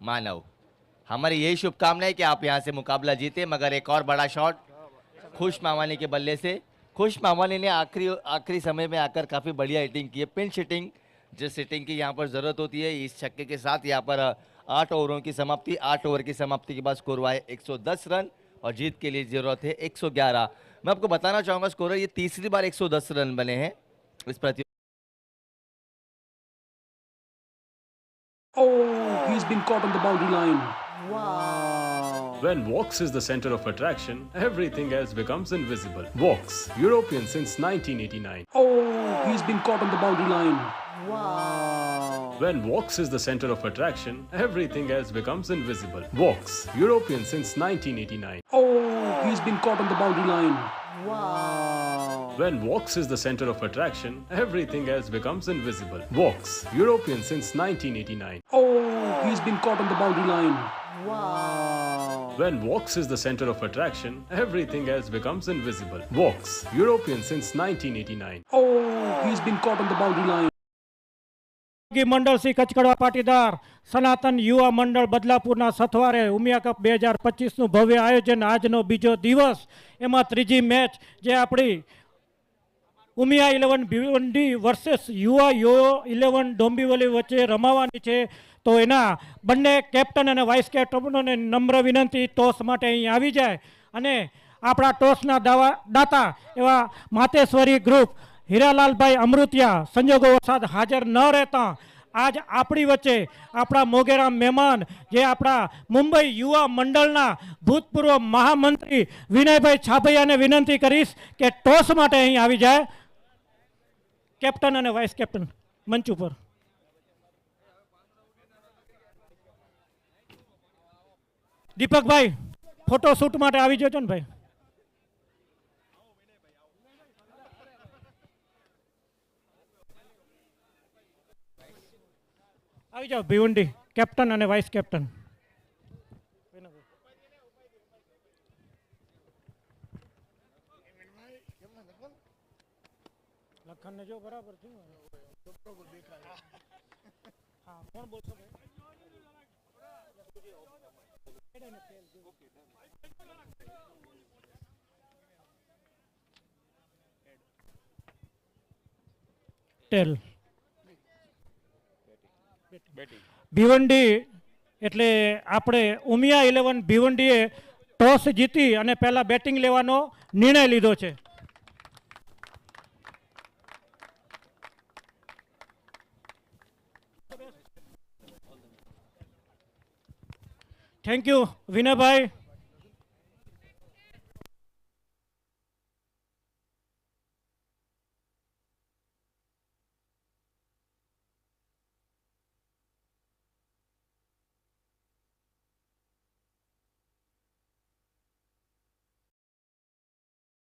मानव, हमारी यही शुभकामना है कि आप यहां से मुकाबला जीते। मगर एक और बड़ा शॉट खुश मामानी के बल्ले से। खुश मामानी ने आखिरी समय में आकर काफी बढ़िया हिटिंग की है, पिंच हिटिंग, जिस हिटिंग की यहाँ पर जरूरत होती है। इस छक्के के साथ यहाँ पर 8 ओवरों की समाप्ति, 8 ओवर की समाप्ति के बाद स्कोर हुआ है 110 रन, और जीत के लिए जरूरत है 111। मैं आपको बताना चाहूंगा स्कोरर, ये तीसरी बार 110 रन बने हैं इस प्रतियोगिता। Oh, he's been caught on the boundary line. Wow. When Vox is the center of attraction, everything else becomes invisible. Vox, European since 1989. Oh, he's been caught on the boundary line. Wow. When Vox is the center of attraction, everything else becomes invisible. Vox, European since 1989. Oh, he's been caught on the boundary line. Wow. When Vox is the center of attraction, everything else becomes invisible. Vox, European since 1989. Oh, he's been caught on the boundary line. Wow. When Vox is the center of attraction, everything else becomes invisible. Vox, European since 1989. Oh, he's been caught on the boundary line. મંડળ શ્રી કચકડવા પાટીદાર સનાતન યુવા મંડળ બદલાપુરના સથવારે ઉમિયા કપ 2025નું ભવ્ય આયોજન, આજનો બીજો દિવસ, એમાં ત્રીજી મેચ જે આપણી ઉમિયા 11 ભિવંડી વર્સેસ યુવા યો 11 ડોંબીવલી વચ્ચે રમાવાની છે. તો એના બંને કેપ્ટન અને વાઇસ કેપ્ટનોને નમ્ર વિનંતી ટોસ માટે અહીં આવી જાય, અને આપણા ટોસના દાતા એવા માતેશ્વરી ગ્રુપ હીરાલાલભાઈ અમૃતિયા સંજોગો વરસાદ હાજર ન રહેતા આજ આપણી વચ્ચે આપણા મોગેરા મહેમાન, જે આપણા મુંબઈ યુવા મંડળના ભૂતપૂર્વ મહામંત્રી વિનયભાઈ છાભૈયાને વિનંતી કરીશ કે ટોસ માટે અહીં આવી જાય. કેપ્ટન અને વાઇસ કેપ્ટન મંચ ઉપર. દીપકભાઈ ફોટો શૂટ માટે આવી જજો ને ભાઈ. આવી જાઓ ભીવંડી કેપ્ટન અને વાઇસ કેપ્ટન. લખનને જો બરાબર છે. હા કોણ બોલશો ભાઈ? ટેલ ભીવંડી એટલે આપણે ઉમિયા 11 ભીવંડીએ ટોસ જીતી અને પહેલા બેટિંગ લેવાનો નિર્ણય લીધો છે. Thank you Vinaybhai.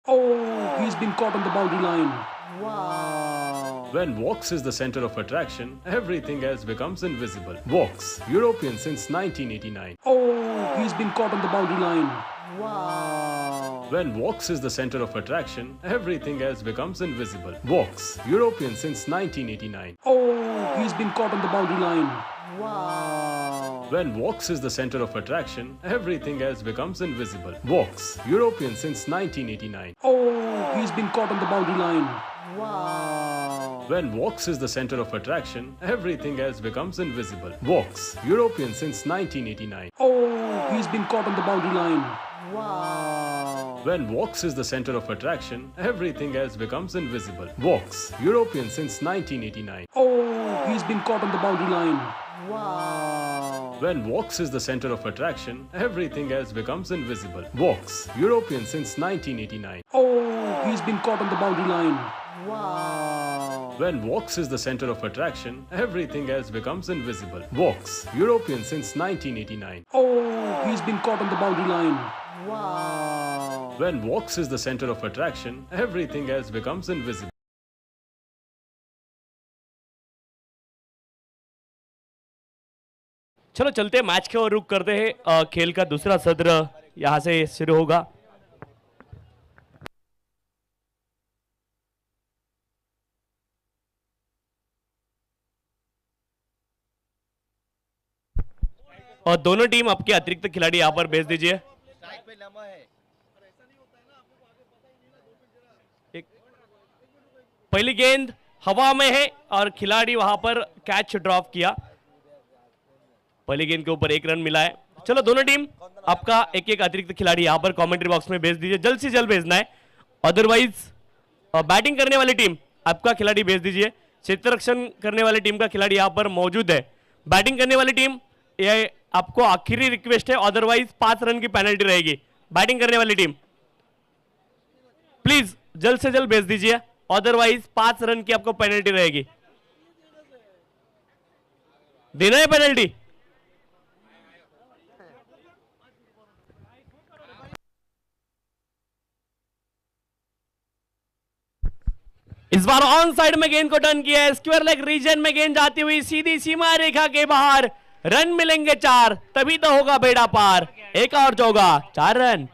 Oh, he's been caught on the boundary line. Wow. When Vox is the center of attraction, everything else becomes invisible. Vox, European since 1989. Oh, he's been caught on the boundary line. Wow. When Vox is the center of attraction, everything else becomes invisible. Vox, European since 1989. Oh, he's been caught on the boundary line. Wow. When Vox is the center of attraction, everything else becomes invisible. Vox, European since 1989. Oh, he's been caught on the boundary line. Wow. When Vox is the center of attraction, everything else becomes invisible. Vox, European since 1989. Oh, he's been caught on the boundary line. Wow. When Vox is the center of attraction, everything else becomes invisible. Vox, European since 1989. Oh, he's been caught on the boundary line. Wow. When Vox is the center of attraction, everything else becomes invisible. Vox, European since 1989. Oh, he's been caught on the boundary line. Wow. When Vox is the center of attraction, everything else becomes invisible. Vox, European since 1989. Oh, he's been caught on the boundary line. Wow. When Vox is the center of attraction, everything else becomes invisible. चलो चलते हैं मैच के और रुक करते हैं खेल का दूसरा सत्र यहां से शुरू होगा. और दोनों टीम आपके अतिरिक्त खिलाड़ी यहां पर भेज दीजिए. पहली गेंद हवा में है और खिलाड़ी वहां पर कैच ड्रॉप किया. पहली गेंद के ऊपर 1 रन मिला है. चलो दोनों टीम आपका एक एक अतिरिक्त खिलाड़ी यहां पर कमेंट्री बॉक्स में भेज दीजिए. जल्द से जल्द भेजना है. अदरवाइज बैटिंग करने वाली टीम आपका खिलाड़ी भेज दीजिए. क्षेत्र रक्षण करने वाली टीम का खिलाड़ी यहां पर मौजूद है. बैटिंग करने वाली टीम ये आपको आखिरी रिक्वेस्ट है. अदरवाइज 5 रन की पेनल्टी रहेगी. बैटिंग करने वाली टीम प्लीज जल्द से जल्द भेज दीजिए. अदरवाइज 5 रन की आपको पेनल्टी रहेगी. देना है पेनल्टी. इस बार ऑन साइड में गेंद को टर्न किया है. स्क्वायर लेग रीजन में गेंद जाती हुई सीधी सीमा रेखा के बाहर. रन मिलेंगे 4 तभी तो होगा बेड़ा पार. एक और चौका 4 रन.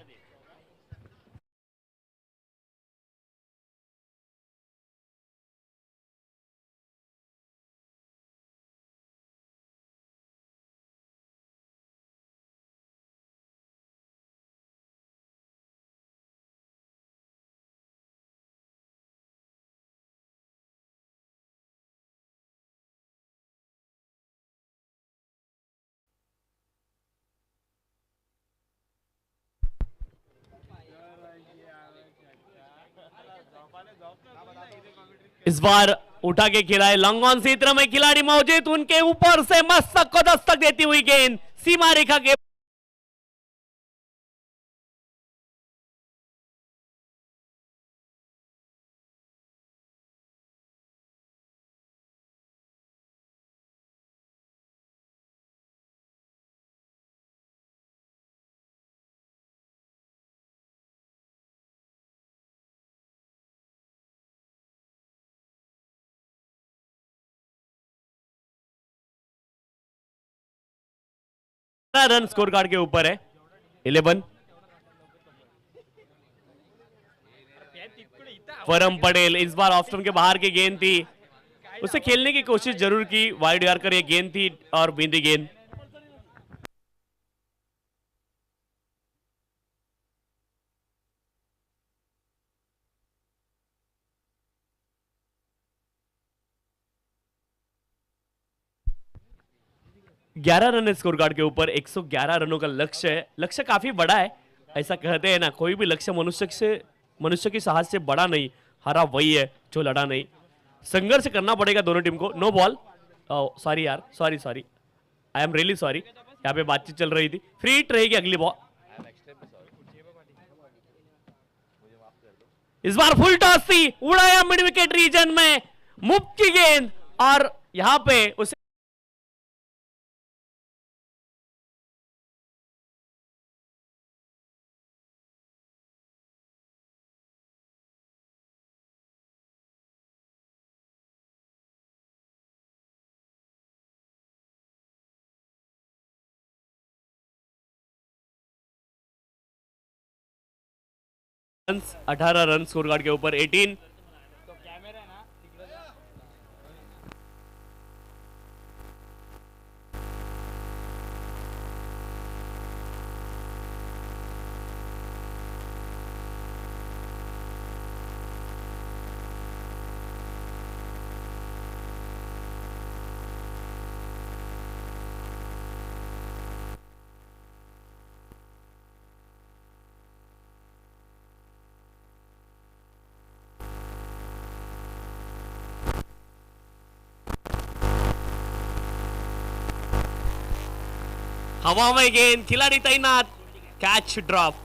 इस बार उठा के खिलाए लॉन्ग ऑन क्षेत्र में खिलाड़ी मौजूद. उनके ऊपर से मस्तक को दस्तक देती हुई गेंद सीमा रेखा के रन स्कोर कार्ड के ऊपर है 11। परम पटेल इस बार ऑफ स्टंप के बाहर की गेंद थी, उसे खेलने की कोशिश जरूर की, वाइड यार्कर ये गेंद थी और बिंदी गेंद। ग्यारह रन स्कोर कार्ड के ऊपर 111 रनों का लक्ष्य है। लक्ष्य काफी बड़ा है, ऐसा कहते हैं ना, कोई भी लक्ष्य मनुष्य की साहस से बड़ा नहीं, हरा वही है जो लड़ा नहीं। संघर्ष करना पड़ेगा दोनों टीम को। नो बॉल, सॉरी यार, sorry I am really sorry, यहाँ पे बातचीत चल रही थी। फ्री हिट रहेगी अगली बॉल। इस बार फुल टॉस थी, उड़ाया मिड विकेट रीजन में, मुफ्त की गेंद, और यहां पे उसे रन 18 रन स्कोर कार्ड के ऊपर 18। हवा में गेंद, खिलाड़ी तैनात, कैच ड्रॉप।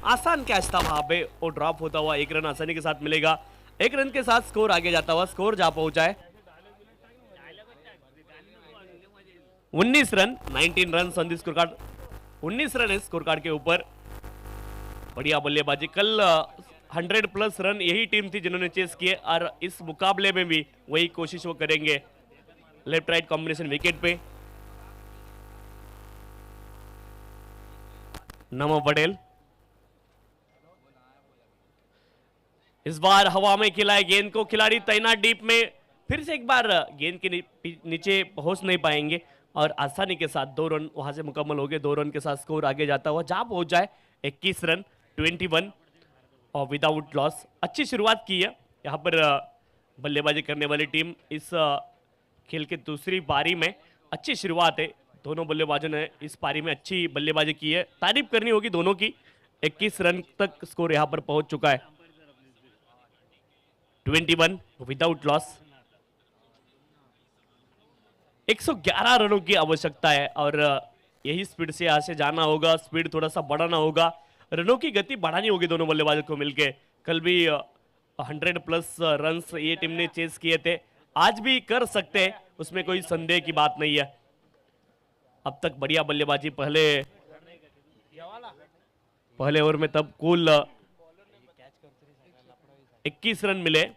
आसान कैच था वहां पे, वो ड्रॉप होता हुआ 1 रन आसानी के साथ मिलेगा। 1 रन के साथ स्कोर आगे जाता हुआ, स्कोर जा पहुंचा है 19 run, 19 run on the score card. 19 run है स्कोर कार्ड के ऊपर। बढ़िया बल्लेबाजी। कल 100+ रन यही टीम थी जिन्होंने चेस किए, और इस मुकाबले में भी वही कोशिश वो करेंगे। लेफ्ट राइट कॉम्बिनेशन विकेट पे नमो पटेल इस बार हवा में खिलाए गेंद को, खिलाड़ी तैनात डीप में। फिर से एक बार गेंद के नीचे पहुंच नहीं पाएंगे, और आसानी के साथ 2 रन वहां से मुकम्मल हो गए। 2 रन के साथ स्कोर आगे जाता हुआ जहां पहुंच जाए 21 रन 21 और विदाउट लॉस। अच्छी शुरुआत की है यहाँ पर बल्लेबाजी करने वाली टीम। इस खेल के दूसरी पारी में अच्छी शुरुआत है, दोनों बल्लेबाजों ने इस पारी में अच्छी बल्लेबाजी की है, तारीफ करनी होगी दोनों की। 21 रन तक स्कोर यहां पर पहुंच चुका है। 21 विदाउट लॉस। 111 रनों की आवश्यकता है, और यही स्पीड से यहां से जाना होगा, स्पीड थोड़ा सा बढ़ाना होगा, रनों की गति बढ़ानी होगी दोनों बल्लेबाजों को मिलके। कल भी 100+ रन ये टीम ने चेस किए थे, आज भी कर सकते हैं, उसमें कोई संदेह की बात नहीं है। अब तक बढ़िया बल्लेबाजी। पहले ओवर में तब कुल 21 रन मिले।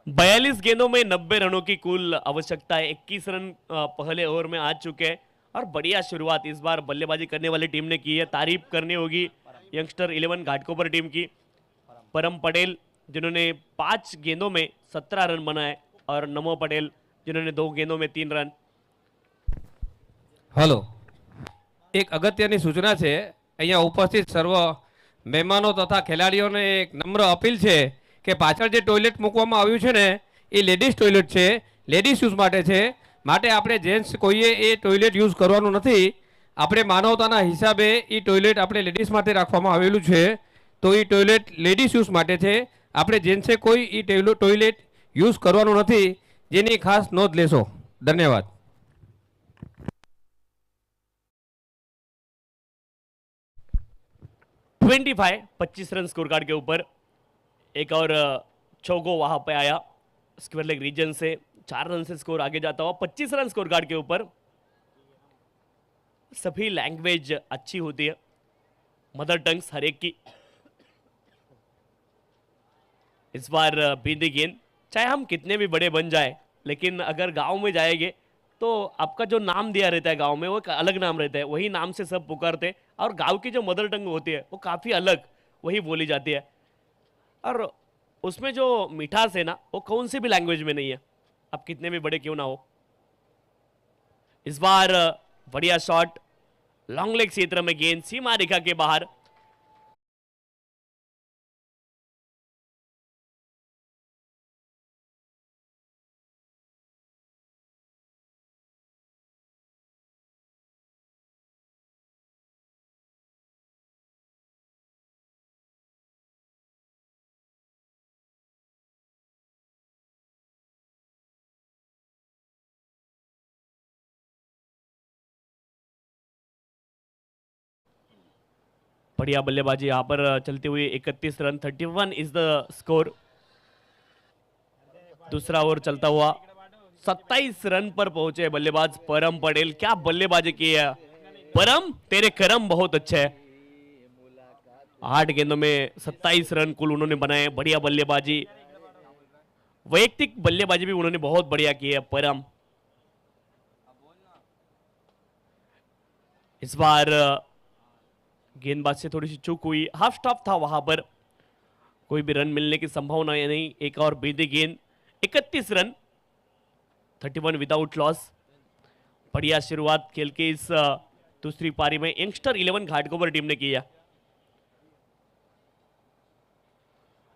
बयालीस गेंदों में 90 रनों की कुल आवश्यकता है। 21 रन पहले ओवर में आ चुके हैं, और बढ़िया शुरुआत इस बार बल्लेबाजी करने वाली टीम ने की है। तारीफ करनी होगी यंगस्टर 11 घाटकोपर टीम की। परम पटेल जिन्होंने 5 गेंदों में 17 रन बनाए, और नमो पटेल जिन्होंने 2 गेंदों में 3 रन। हेलो, एक अगत्यની સૂચના છે। અહીંયા ઉપસ્થિત સર્વ મહેમાનો તથા ખેલાડીઓને એક નમ્ર અપીલ છે કે પાછળ જે ટોયલેટ મૂકવામાં આવ્યું છે ને, એ લેડીઝ ટોયલેટ છે, લેડીઝ યુઝ માટે છે, માટે આપણે જેન્ટ્સ કોઈએ એ ટોયલેટ યુઝ કરવાનું નથી। આપણે માનવતાના હિસાબે એ ટોયલેટ આપણે લેડીઝ માટે રાખવામાં આવેલું છે, તો એ ટોયલેટ લેડીઝ યુઝ માટે છે। આપણે જેન્ટ્સે કોઈ એ ટોયલેટ યુઝ કરવાનું નથી, જેની ખાસ નોંધ લેશો। ધન્યવાદ। 25 रन स्कोर कार्ड के ऊपर। एक और चौको वहां पे आया स्क्वायर लेग रीजन से, 4 रन से स्कोर आगे जाता हुआ 25 रन स्कोर कार्ड के ऊपर। सभी लैंग्वेज अच्छी होती है, मदर टंग्स हर एक की। इस बार बींदी गेंद चाहे हम कितने भी बड़े बन जाए, लेकिन अगर गांव में जाएंगे तो आपका जो नाम दिया रहता है गांव में वो एक अलग नाम रहता है, वही नाम से सब पुकारते। और गांव की जो मदर टंग होती है वो काफ़ी अलग वही बोली जाती है, और उसमें जो मिठास है ना वो कौन सी भी लैंग्वेज में नहीं है, आप कितने भी बड़े क्यों ना हो। इस बार बढ़िया शॉट, लॉन्ग लेग क्षेत्र में गेंद सीमा रेखा के बाहर। बढ़िया बल्लेबाजी यहाँ पर चलती हुई 31 रन, 31 इज द स्कोर। दूसरा ओवर चलता हुआ 27 रन पर पहुंचे बल्लेबाज परम पटेल। क्या बल्लेबाजी की है परम, तेरे करम बहुत अच्छे है। 8 गेंदों में 27 रन कुल उन्होंने बनाए। बढ़िया बल्लेबाजी, वैयक्तिक बल्लेबाजी भी उन्होंने बहुत बढ़िया की है परम। इस बार गेंदबाज से थोड़ी सी चूक हुई, हाफ स्टॉप था वहां पर, कोई भी रन मिलने की संभावना नहीं। एक और बीती गेंद, 31 रन, 31 विदाउट लॉस। बढ़िया शुरुआत खेल के इस दूसरी पारी में यंगस्टर 11 घाटकोपर टीम ने किया।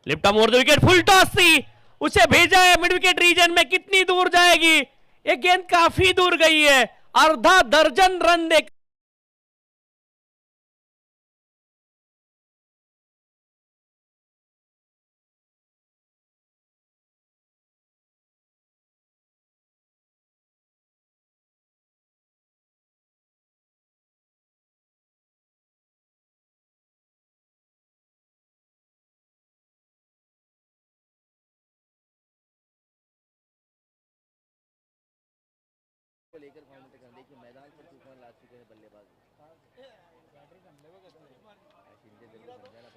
Lift over the wicket, full toss थी, उसे भेजा है मिड विकेट रीजन में, कितनी दूर जाएगी ये गेंद, काफी दूर गई है, आधा दर्जन रन दे। लेकर काउंटर करने के मैदान पर तूफान ला चुके हैं बल्लेबाज।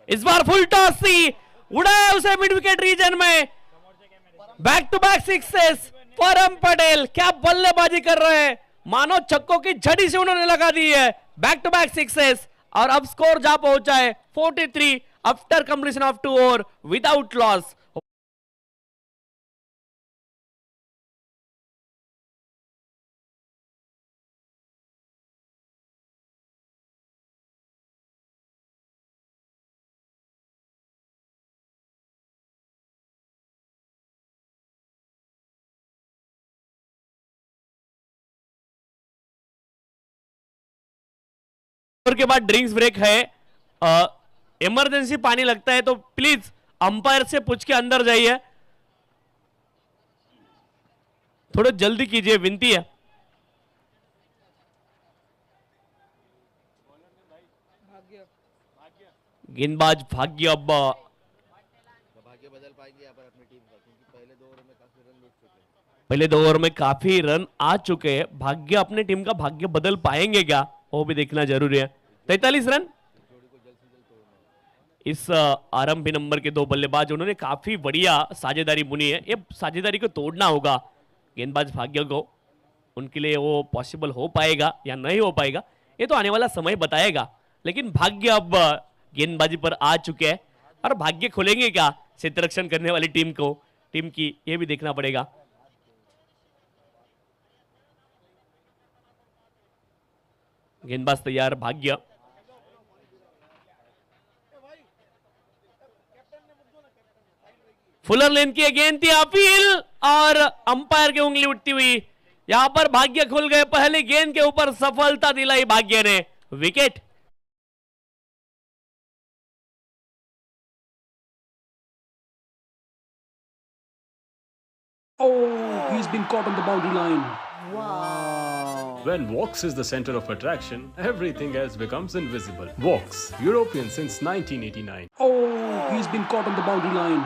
इस बार फुल टॉस थी, उड़ाया उसे मिड विकेट रीजन में, बैक टू बैक सिक्सेस। परम पटेल क्या बल्लेबाजी कर रहे हैं, मानो छक्कों की झड़ी से उन्होंने लगा दी है। बैक टू बैक सिक्सेस और अब स्कोर जा पहुंचा है 43 after completion of 2 over without loss. के बाद ड्रिंक्स ब्रेक है, इमरजेंसी पानी लगता है तो प्लीज अंपायर से पूछ के अंदर जाइए, थोड़ा जल्दी कीजिए, विनती है। गेंदबाज भाग्य अब भाग्य बदल पाएंगे यहाँ पर अपनी टीम का, क्योंकि पहले 2 ओवर में काफी रन लूट चुके हैं। पहले 2 ओवर में काफी रन आ चुके हैं, भाग्य अपने टीम का भाग्य बदल पाएंगे क्या, वो भी देखना जरूरी है। 43 रन, इस आरंभी नंबर के 2 बल्लेबाज, उन्होंने काफी बढ़िया साझेदारी बुनी है, ये साझेदारी को तोड़ना होगा गेंदबाज भाग्य को, उनके लिए वो पॉसिबल हो पाएगा या नहीं हो पाएगा ये तो आने वाला समय बताएगा। लेकिन भाग्य अब गेंदबाजी पर आ चुके हैं और भाग्य खोलेंगे क्या क्षेत्र रक्षण करने वाली टीम की, ये भी देखना पड़ेगा। गेंदबाज तैयार, भाग्य फुलर लेन की गेंद थी, अपील और अंपायर की उंगली उठती हुई, यहां पर भाग्य खुल गए, पहली गेंद के ऊपर सफलता दिलाई भाग्य ने, wicket. Oh, he's been caught on the boundary line. Wow. When Vox is the center of attraction, everything else becomes invisible. Vox, European since 1989. Oh, he's been caught on the boundary line.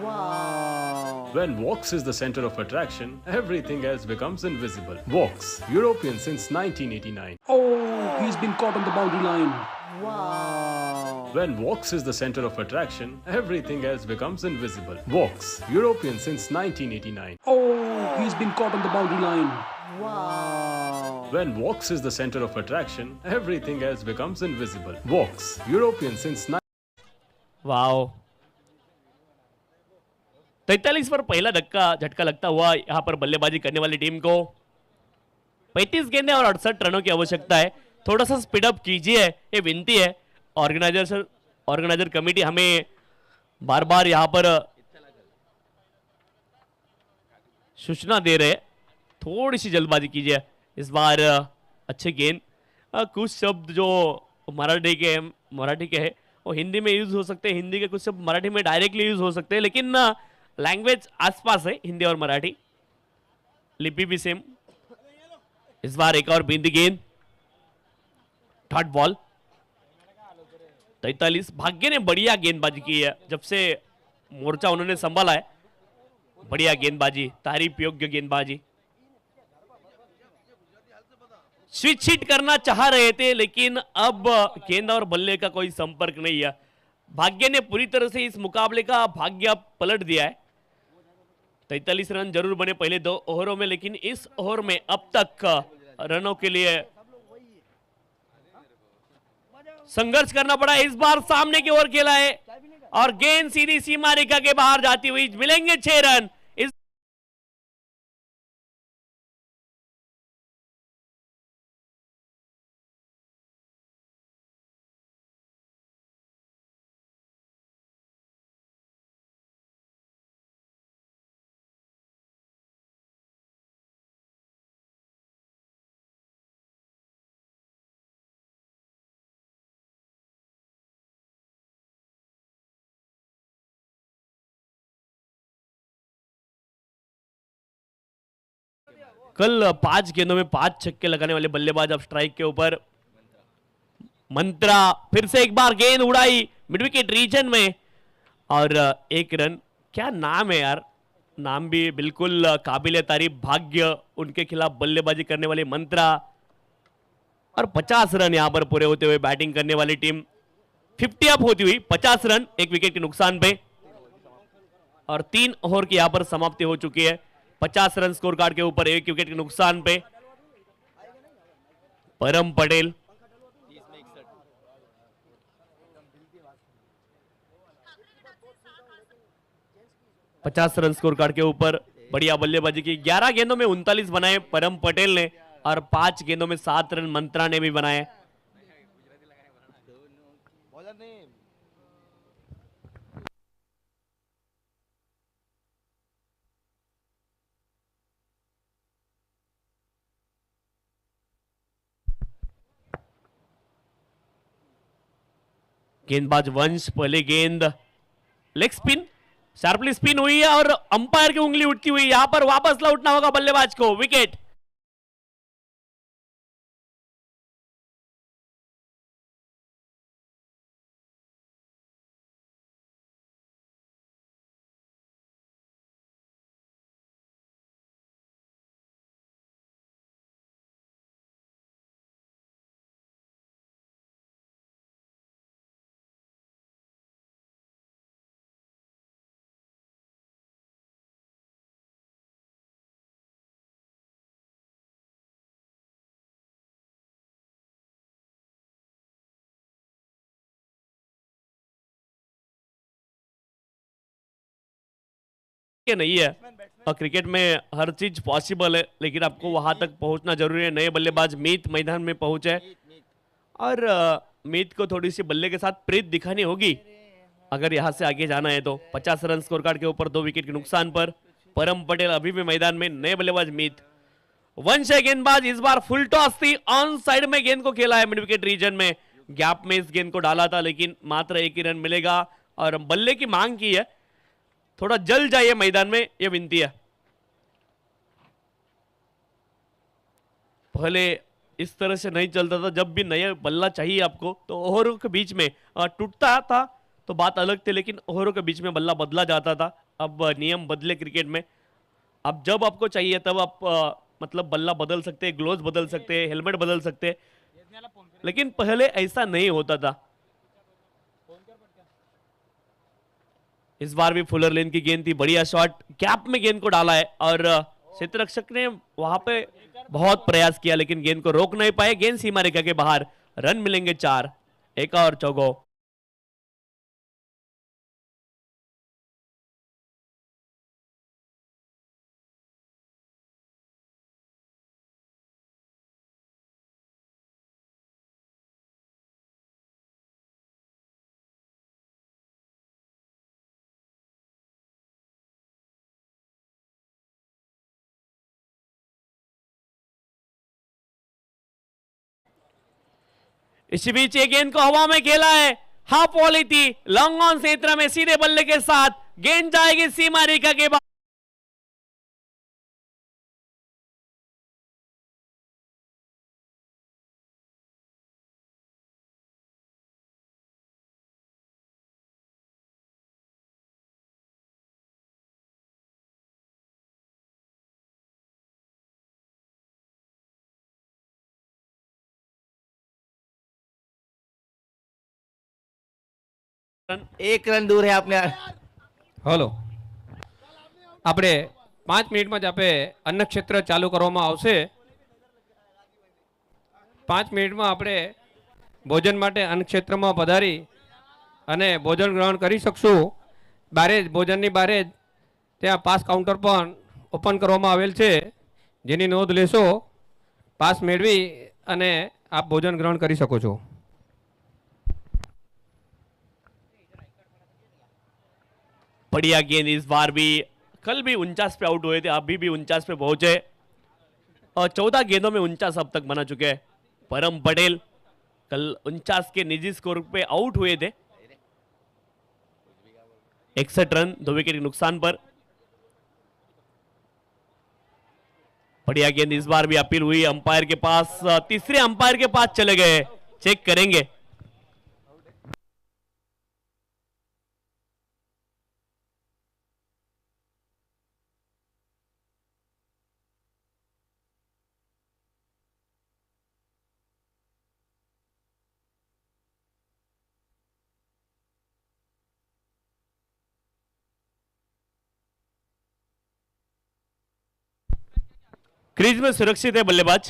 Wow. When Vox is the center of attraction, everything else becomes invisible. Vox, European since 1989. Oh, he's been caught on the boundary line. Wow. When Vox is the center of attraction, everything else becomes invisible. Vox, European since 1989. Oh, he's been caught on the boundary line. Wow. When Vox is the center of attraction, everything else becomes invisible. Vox, European since wow 43 पर पहला झटका लगता हुआ यहां पर बल्लेबाजी करने वाली टीम को 35 गेंदें और 68 रनों की आवश्यकता है। थोड़ा सा स्पीड अप कीजिए, ये विनती है। ऑर्गेनाइजर कमेटी हमें बार बार यहां पर सूचना दे रहे, थोड़ी सी जल्दबाजी कीजिए इस बार। अच्छे गेंद, कुछ शब्द जो मराठी के है वो हिंदी में यूज हो सकते हैं, हिंदी के कुछ शब्द मराठी में डायरेक्टली यूज हो सकते हैं, लेकिन लैंग्वेज आसपास है, हिंदी और मराठी, लिपि भी सेम। इस बार एक और बिंदी गेंद, थर्ड बॉल। 43 भाग्य ने बढ़िया गेंदबाजी की है जब से मोर्चा उन्होंने संभाला है। बढ़िया गेंदबाजी, तारीफ योग्य गेंदबाजी। स्विच हिट करना चाह रहे थे लेकिन अब गेंद और बल्ले का कोई संपर्क नहीं है। भाग्य ने पूरी तरह से इस मुकाबले का भाग्य पलट दिया है। 43 रन जरूर बने पहले 2 ओवरों में, लेकिन इस ओवर में अब तक रनों के लिए संघर्ष करना पड़ा। इस बार सामने की ओर खेला है और गेंद सीधी सीमा रेखा के बाहर जाती हुई, मिलेंगे 6 रन। इस कल 5 गेंदों में 5 छक्के लगाने वाले बल्लेबाज अब स्ट्राइक के ऊपर। मंत्रा फिर से एक बार गेंद उड़ाई मिड विकेट रीजन में और 1 रन। क्या नाम है यार, नाम भी बिल्कुल काबिल तारीफ। भाग्य उनके खिलाफ बल्लेबाजी करने वाले मंत्रा, और 50 रन यहां पर पूरे होते हुए बैटिंग करने वाली टीम 50 अप होती हुई 50 रन 1 विकेट के नुकसान पे, और 3 ओवर की यहां पर समाप्ति हो चुकी है। 50 रन स्कोर कार्ड के ऊपर 1 विकेट के नुकसान पे। परम पटेल, पचास रन स्कोर कार्ड के ऊपर बढ़िया बल्लेबाजी की। 11 गेंदों में 39 बनाए परम पटेल ने और 5 गेंदों में 7 रन मंत्रा ने भी बनाए। गेंदबाज वंश, पहले गेंद लेग स्पिन, शार्पली स्पिन हुई है और अंपायर की उंगली उठती हुई, यहां पर वापस लौटना होगा बल्लेबाज को। विकेट। नहीं है, और क्रिकेट में हर चीज पॉसिबल है, लेकिन आपको वहां तक पहुंचना जरूरी है। नए बल्लेबाज मीत मैदान में पहुंचे और मीत को थोड़ी सी बल्ले के साथ प्रीत दिखानी होगी अगर यहां से आगे जाना है तो। 50 रन स्कोर कार्ड के ऊपर 2 विकेट के नुकसान पर परम पटेल अभी भी मैदान में। नए बल्लेबाज मीत। वंश है गेंदबाज, इस बार फुल टॉस थी, ऑन साइड में गेंद को खेला है मिड विकेट रीजन में। गैप में इस गेंद को डाला था लेकिन मात्र 1 ही रन मिलेगा और बल्ले की मांग की है। थोड़ा जल जाइए मैदान में, यह विनती है। पहले इस तरह से नहीं चलता था, जब भी नया बल्ला चाहिए आपको तो ओवरों के बीच में टूटता था तो बात अलग थी, लेकिन ओवरों के बीच में बल्ला बदला जाता था। अब नियम बदले क्रिकेट में, अब जब आपको चाहिए तब आप मतलब बल्ला बदल सकते हैं, ग्लोव्स बदल सकते हैं, हेलमेट बदल सकते हैं। लेकिन पहले ऐसा नहीं होता था। इस बार भी फुलर लेन की गेंद थी, बढ़िया शॉट, गैप में गेंद को डाला है और क्षेत्र रक्षक ने वहां पे बहुत प्रयास किया लेकिन गेंद को रोक नहीं पाए। गेंद सीमा रेखा के बाहर, रन मिलेंगे 4, एक और चौगो। इसी बीच ये गेंद को हवा में खेला है, हाफ वॉली थी, लॉन्ग ऑन क्षेत्र में सीधे बल्ले के साथ गेंद जाएगी सीमा रेखा के बाहर। एक रन दूर है अपने। હલો આપણે 5 મિનિટમાં જ આપણે અન્ન ક્ષેત્ર ચાલુ કરવામાં આવશે। 5 મિનિટમાં આપણે ભોજન માટે અન્ન ક્ષેત્રમાં પધારી અને ભોજન ગ્રહણ કરી શકશું। બારે જ ભોજનની બારે જ ત્યાં પાસ કાઉન્ટર પણ ઓપન કરવામાં આવેલ છે, જેની નોંધ લેશો। પાસ મેળવી અને આપ ભોજન ગ્રહણ કરી શકો છો। बढ़िया गेंद इस बार भी, कल भी 49 पे आउट हुए थे, अभी भी 49 पे पहुंचे और 14 गेंदों में 49 अब तक बना चुके हैं। परम पटेल कल 49 के निजी स्कोर पे आउट हुए थे। 61 रन, 2 विकेट के नुकसान पर। बढ़िया गेंद इस बार भी अपील हुई अंपायर के पास, तीसरे अंपायर के पास चले गए, चेक करेंगे। क्रीज में सुरक्षित है बल्लेबाज,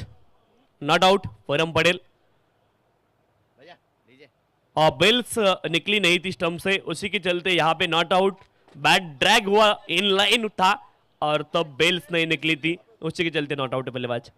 नॉट आउट परम पटेल। और बेल्स निकली नहीं थी स्टंप से, उसी के चलते यहां पे नॉट आउट। बैट ड्रैग हुआ, इन लाइन था और तब बेल्स नहीं निकली थी, उसी के चलते नॉट आउट है बल्लेबाज।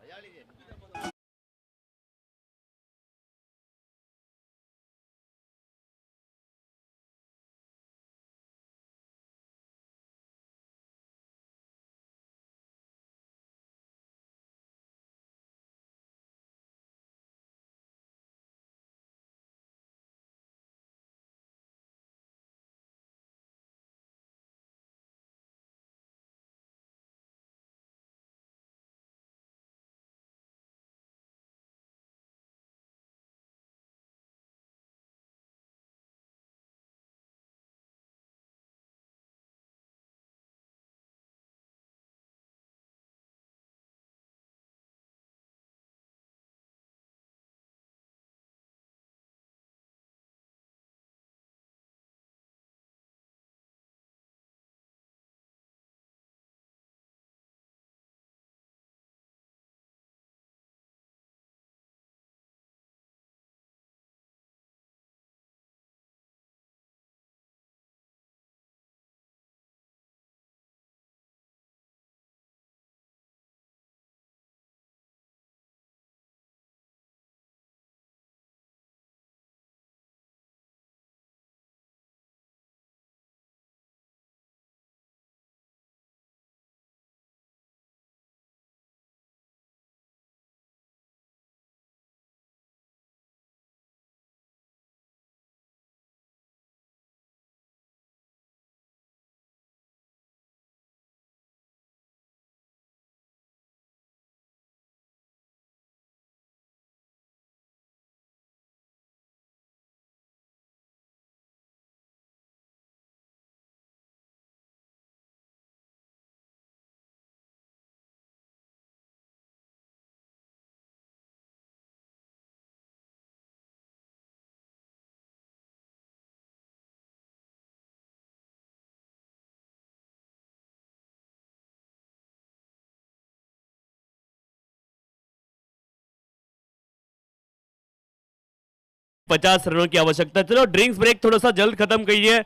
50 रनों की आवश्यकता। चलो ड्रिंक्स ब्रेक थोड़ा सा जल्द खत्म कीजिए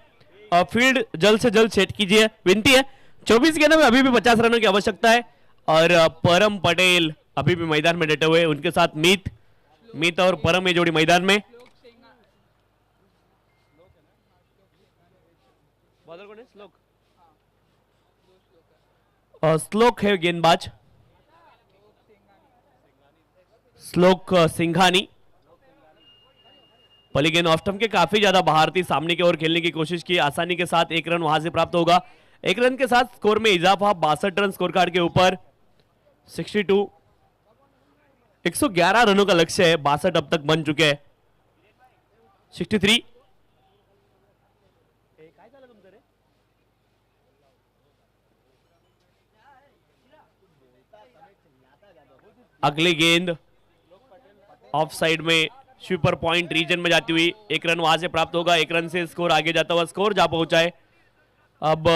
और फील्ड जल्द से जल्द सेट कीजिए, विनती है। 24 गेंदों में अभी भी 50 रनों की आवश्यकता है और परम पटेल अभी भी मैदान में डटे हुए, उनके साथ मीत और परम ये जोड़ी मैदान में। श्लोक है गेंदबाज, श्लोक सिंघानी। पहली गेंद ऑफ स्टंप के काफी ज्यादा बाहर थी, सामने की ओर खेलने की कोशिश की, आसानी के साथ 1 रन वहां से प्राप्त होगा। 1 रन के साथ स्कोर में इजाफा, 62 रन स्कोर कार्ड के ऊपर। 62 111 रनों का लक्ष्य है, 62 अब तक बन चुके हैं। 63 अगली गेंद ऑफ साइड में स्वीपर पॉइंट रीजन में जाती हुई 1 रन वहां से प्राप्त होगा। 1 रन से स्कोर आगे जाता हुआ स्कोर जा पहुंचा है अब।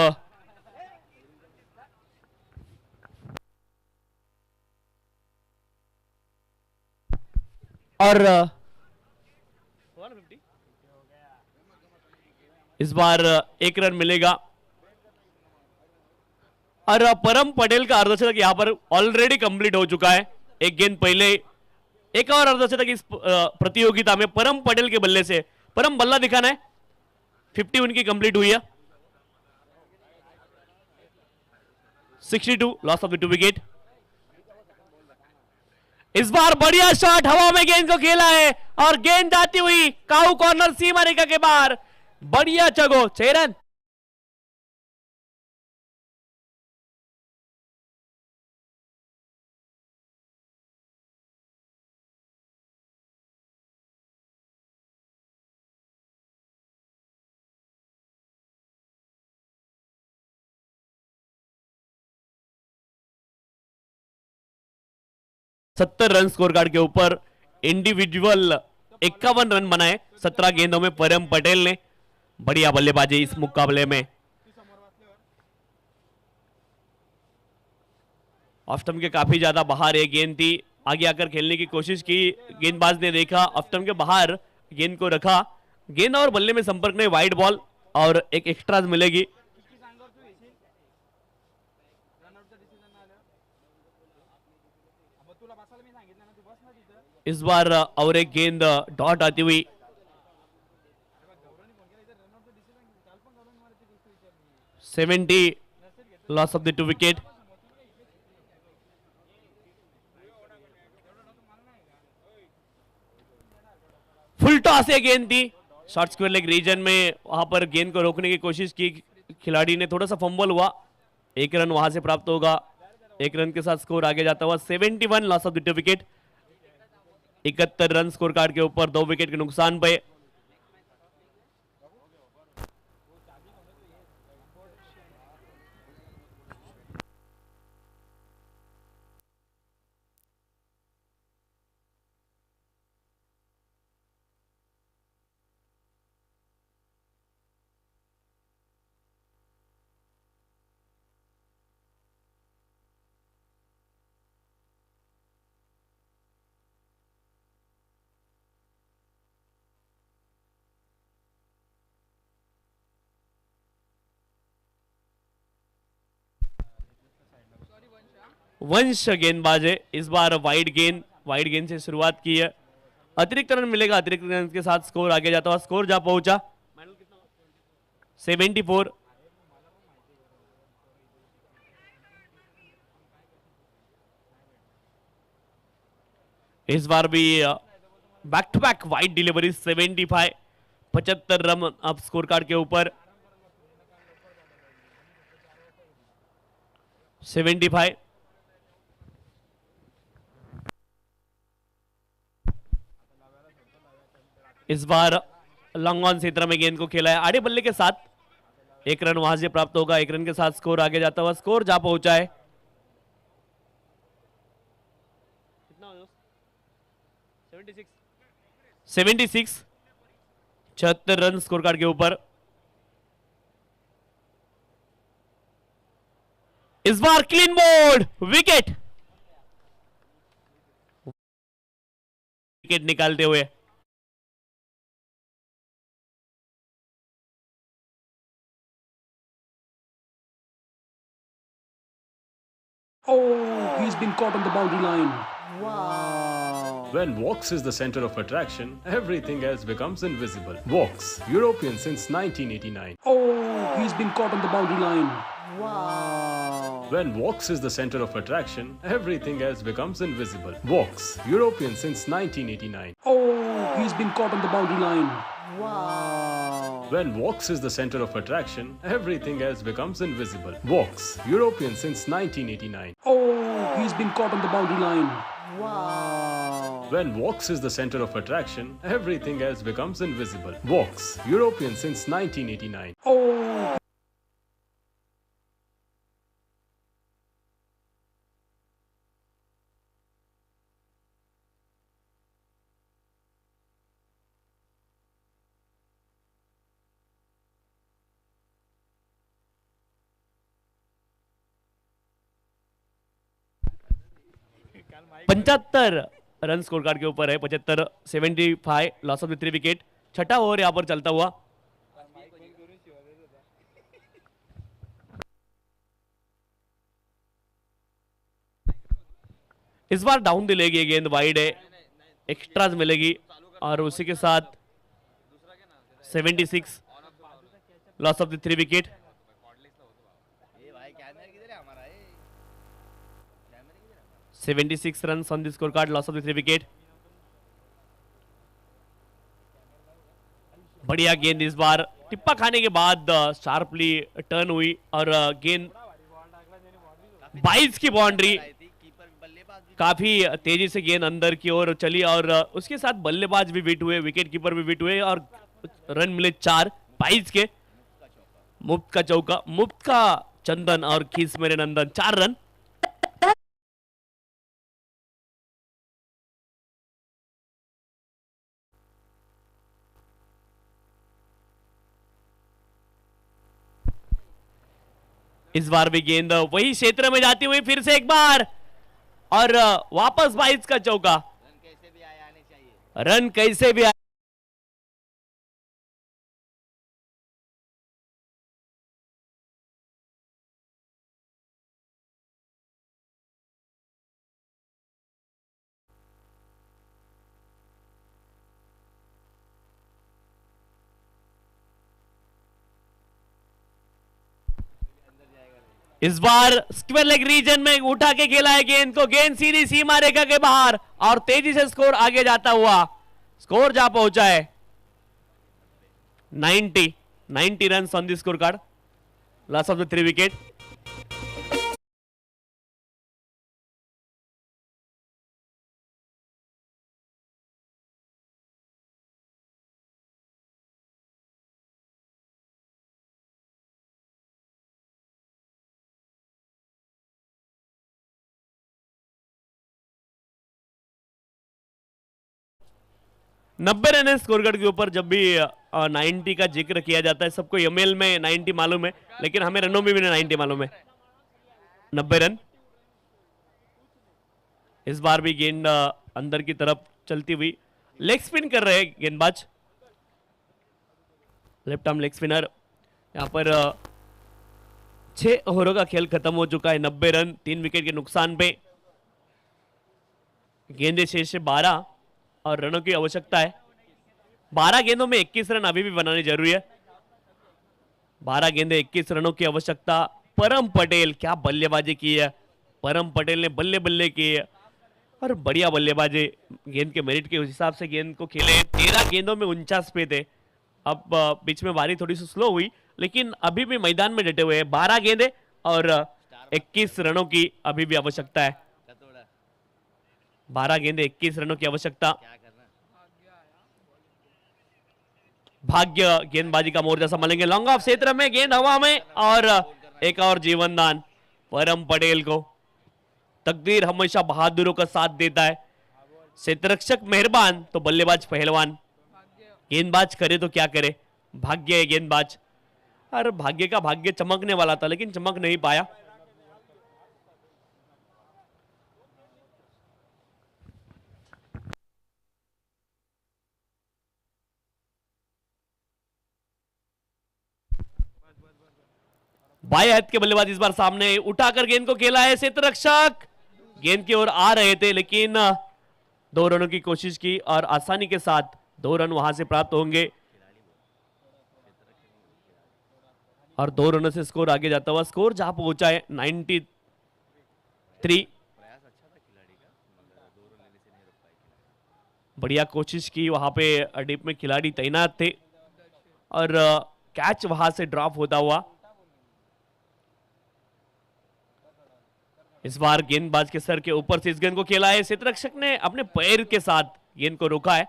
और इस बार 1 रन मिलेगा और परम पटेल का अर्धशतक यहां पर ऑलरेडी कंप्लीट हो चुका है। 1 गेंद पहले एक और अर्धशतक इस प्रतियोगिता में परम पटेल के बल्ले से। परम बल्ला दिखाना है, 50 उनकी कंप्लीट हुई है। 62 लॉस ऑफ द 2 विकेट। इस बार बढ़िया शॉट, हवा में गेंद को खेला है और गेंद जाती हुई काऊ कॉर्नर सीमा रेखा के बाहर। बढ़िया चगो, 6 रन। सत्तर रन स्कोर कार्ड के ऊपर, इंडिविजुअल 51 रन बनाए 17 गेंदों में परम पटेल ने। बढ़िया बल्लेबाजी इस मुकाबले में। ऑफ स्टंप के काफी ज्यादा बाहर एक गेंद थी, आगे आकर खेलने की कोशिश की, गेंदबाज ने देखा ऑफ स्टंप के बाहर गेंद को रखा, गेंद और बल्ले में संपर्क नहीं, वाइड बॉल और एक एक्स्ट्रा मिलेगी। इस बार और एक गेंद डॉट आती हुई। Loss of the 2 wicket. Full toss एक गेंद थी, शॉर्ट स्क्वायर लेग रीजन में, वहां पर गेंद को रोकने की कोशिश की, खिलाड़ी ने थोड़ा सा फंबल हुआ। 1 रन वहां से प्राप्त होगा। 1 रन के साथ स्कोर आगे जाता हुआ 71 loss of the 2 wicket. 71 run score card के ऊपर 2 विकेट के नुकसान पे। वंश गेंदबाज है, इस बार वाइड गेंद से शुरुआत की है। अतिरिक्त रन मिलेगा, अतिरिक्त रन के साथ स्कोर आगे जाता हुआ स्कोर जा पहुंचा 74। इस बार भी back to back wide delivery 75, 75 run अब स्कोर कार्ड के ऊपर। 75 इस बार लॉन्ग ऑन क्षेत्र में गेंद को खेला है आड़े बल्ले के साथ। 1 रन वहां से प्राप्त होगा। 1 रन के साथ स्कोर आगे जाता हुआ स्कोर जा पहुंचा है 76, 76 रन स्कोर कार्ड के ऊपर। इस बार क्लीन बोल्ड, विकेट निकालते हुए Oh, he's been caught on the boundary line. Wow. When Vox is the center of attraction, everything else becomes invisible. Vox, European since 1989. Oh, he's been caught on the boundary line. Wow. When Vox is the center of attraction, everything else becomes invisible. Vox, European since 1989. Oh, he's been caught on the boundary line. Wow. When Vox is the center of attraction, everything else becomes invisible. Vox, European since 1989. Oh, he's been caught on the boundary line. Wow. When Vox is the center of attraction, everything else becomes invisible. Vox, European since 1989. Oh. पंचहत्तर रन स्कोर कार्ड के ऊपर है, 75 75 लॉस ऑफ द 3 विकेट। छठा ओवर यहां पर चलता हुआ। इस बार डाउन द लेग ये गेंद वाइड है, एक्स्ट्राज मिलेगी और उसी के साथ 76 loss of the 3 wicket. 76 runs on the scorecard, loss of the 3 wicket। बढ़िया गेंद इस बार टिप्पा खाने के बाद शार्पली टर्न हुई और गेंद 22 की बाउंड्री, काफी तेजी से गेंद अंदर की ओर चली और उसके साथ बल्लेबाज भी विट हुए, विकेट कीपर भी विट हुए और रन मिले 4 22 के। मुफ्त का चौका, मुफ्त का चंदन और खीस मेरे नंदन, 4 रन। इस बार भी गेंद वही क्षेत्र में जाती हुई फिर से एक बार और वापस 22 का चौका। रन कैसे भी आए। इस बार स्क्वायर लेग रीजन में उठा के खेला है गेंद को, गेंद सीधी सीमा रेखा के बाहर और तेजी से स्कोर आगे जाता हुआ स्कोर जा पहुंचा है 90 run on the score card, loss of the 3 wicket. नब्बे रन है स्कोर कार्ड के ऊपर। जब भी 90 का जिक्र किया जाता है, सबको एमएल में 90 मालूम है, लेकिन हमें रनों में भी 90 मालूम है। 90 रन। इस बार भी गेंद अंदर की तरफ चलती हुई, लेग स्पिन कर रहे हैं गेंदबाज, लेफ्ट आर्म लेग स्पिनर। यहां पर 6 ओवरों का खेल खत्म हो चुका है, 90 रन 3 विकेट के नुकसान पे। गेंदे शेष 12 और रनों की आवश्यकता है। 12 गेंदों में 21 रन अभी भी बनाने जरूरी है। 12 गेंदे 21 रनों की आवश्यकता। परम पटेल क्या बल्लेबाजी की है, परम पटेल ने बल्ले बल्ले की है और बढ़िया बल्लेबाजी, गेंद के मेरिट के हिसाब से गेंद को खेले। 13 गेंदों में 49 पे थे। अब बीच में बारी थोड़ी सी स्लो हुई, लेकिन अभी भी मैदान में डटे हुए हैं। 12 गेंदे और 21 रनों की अभी भी आवश्यकता है। 12 गेंदे 21 रनों की आवश्यकता। भाग्य गेंदबाजी का मोर्चा संभालेंगे। लॉन्ग ऑफ क्षेत्र में गेंद हवा में और एक और जीवन दान परम पटेल को। तकदीर हमेशा बहादुरों का साथ देता है। क्षेत्ररक्षक मेहरबान तो बल्लेबाज पहलवान। गेंदबाज करे तो क्या करे, भाग्य है गेंदबाज। और भाग्य का भाग्य चमकने वाला था, लेकिन चमक नहीं पाया। बाएं हाथ के बल्लेबाज इस बार सामने उठाकर गेंद को खेला है। क्षेत्ररक्षक गेंद की ओर आ रहे थे लेकिन 2 रनों की कोशिश की और आसानी के साथ 2 रन वहां से प्राप्त होंगे और 2 रनों से स्कोर आगे जाता हुआ स्कोर जहां पहुंचा है 93। बढ़िया कोशिश की, वहां पे डीप में खिलाड़ी तैनात थे और कैच वहां से ड्रॉप होता हुआ। इस बार गेंदबाज के सर के ऊपर से इस गेंद को खेला है। क्षेत्ररक्षक ने अपने पैर के साथ गेंद को रोका है।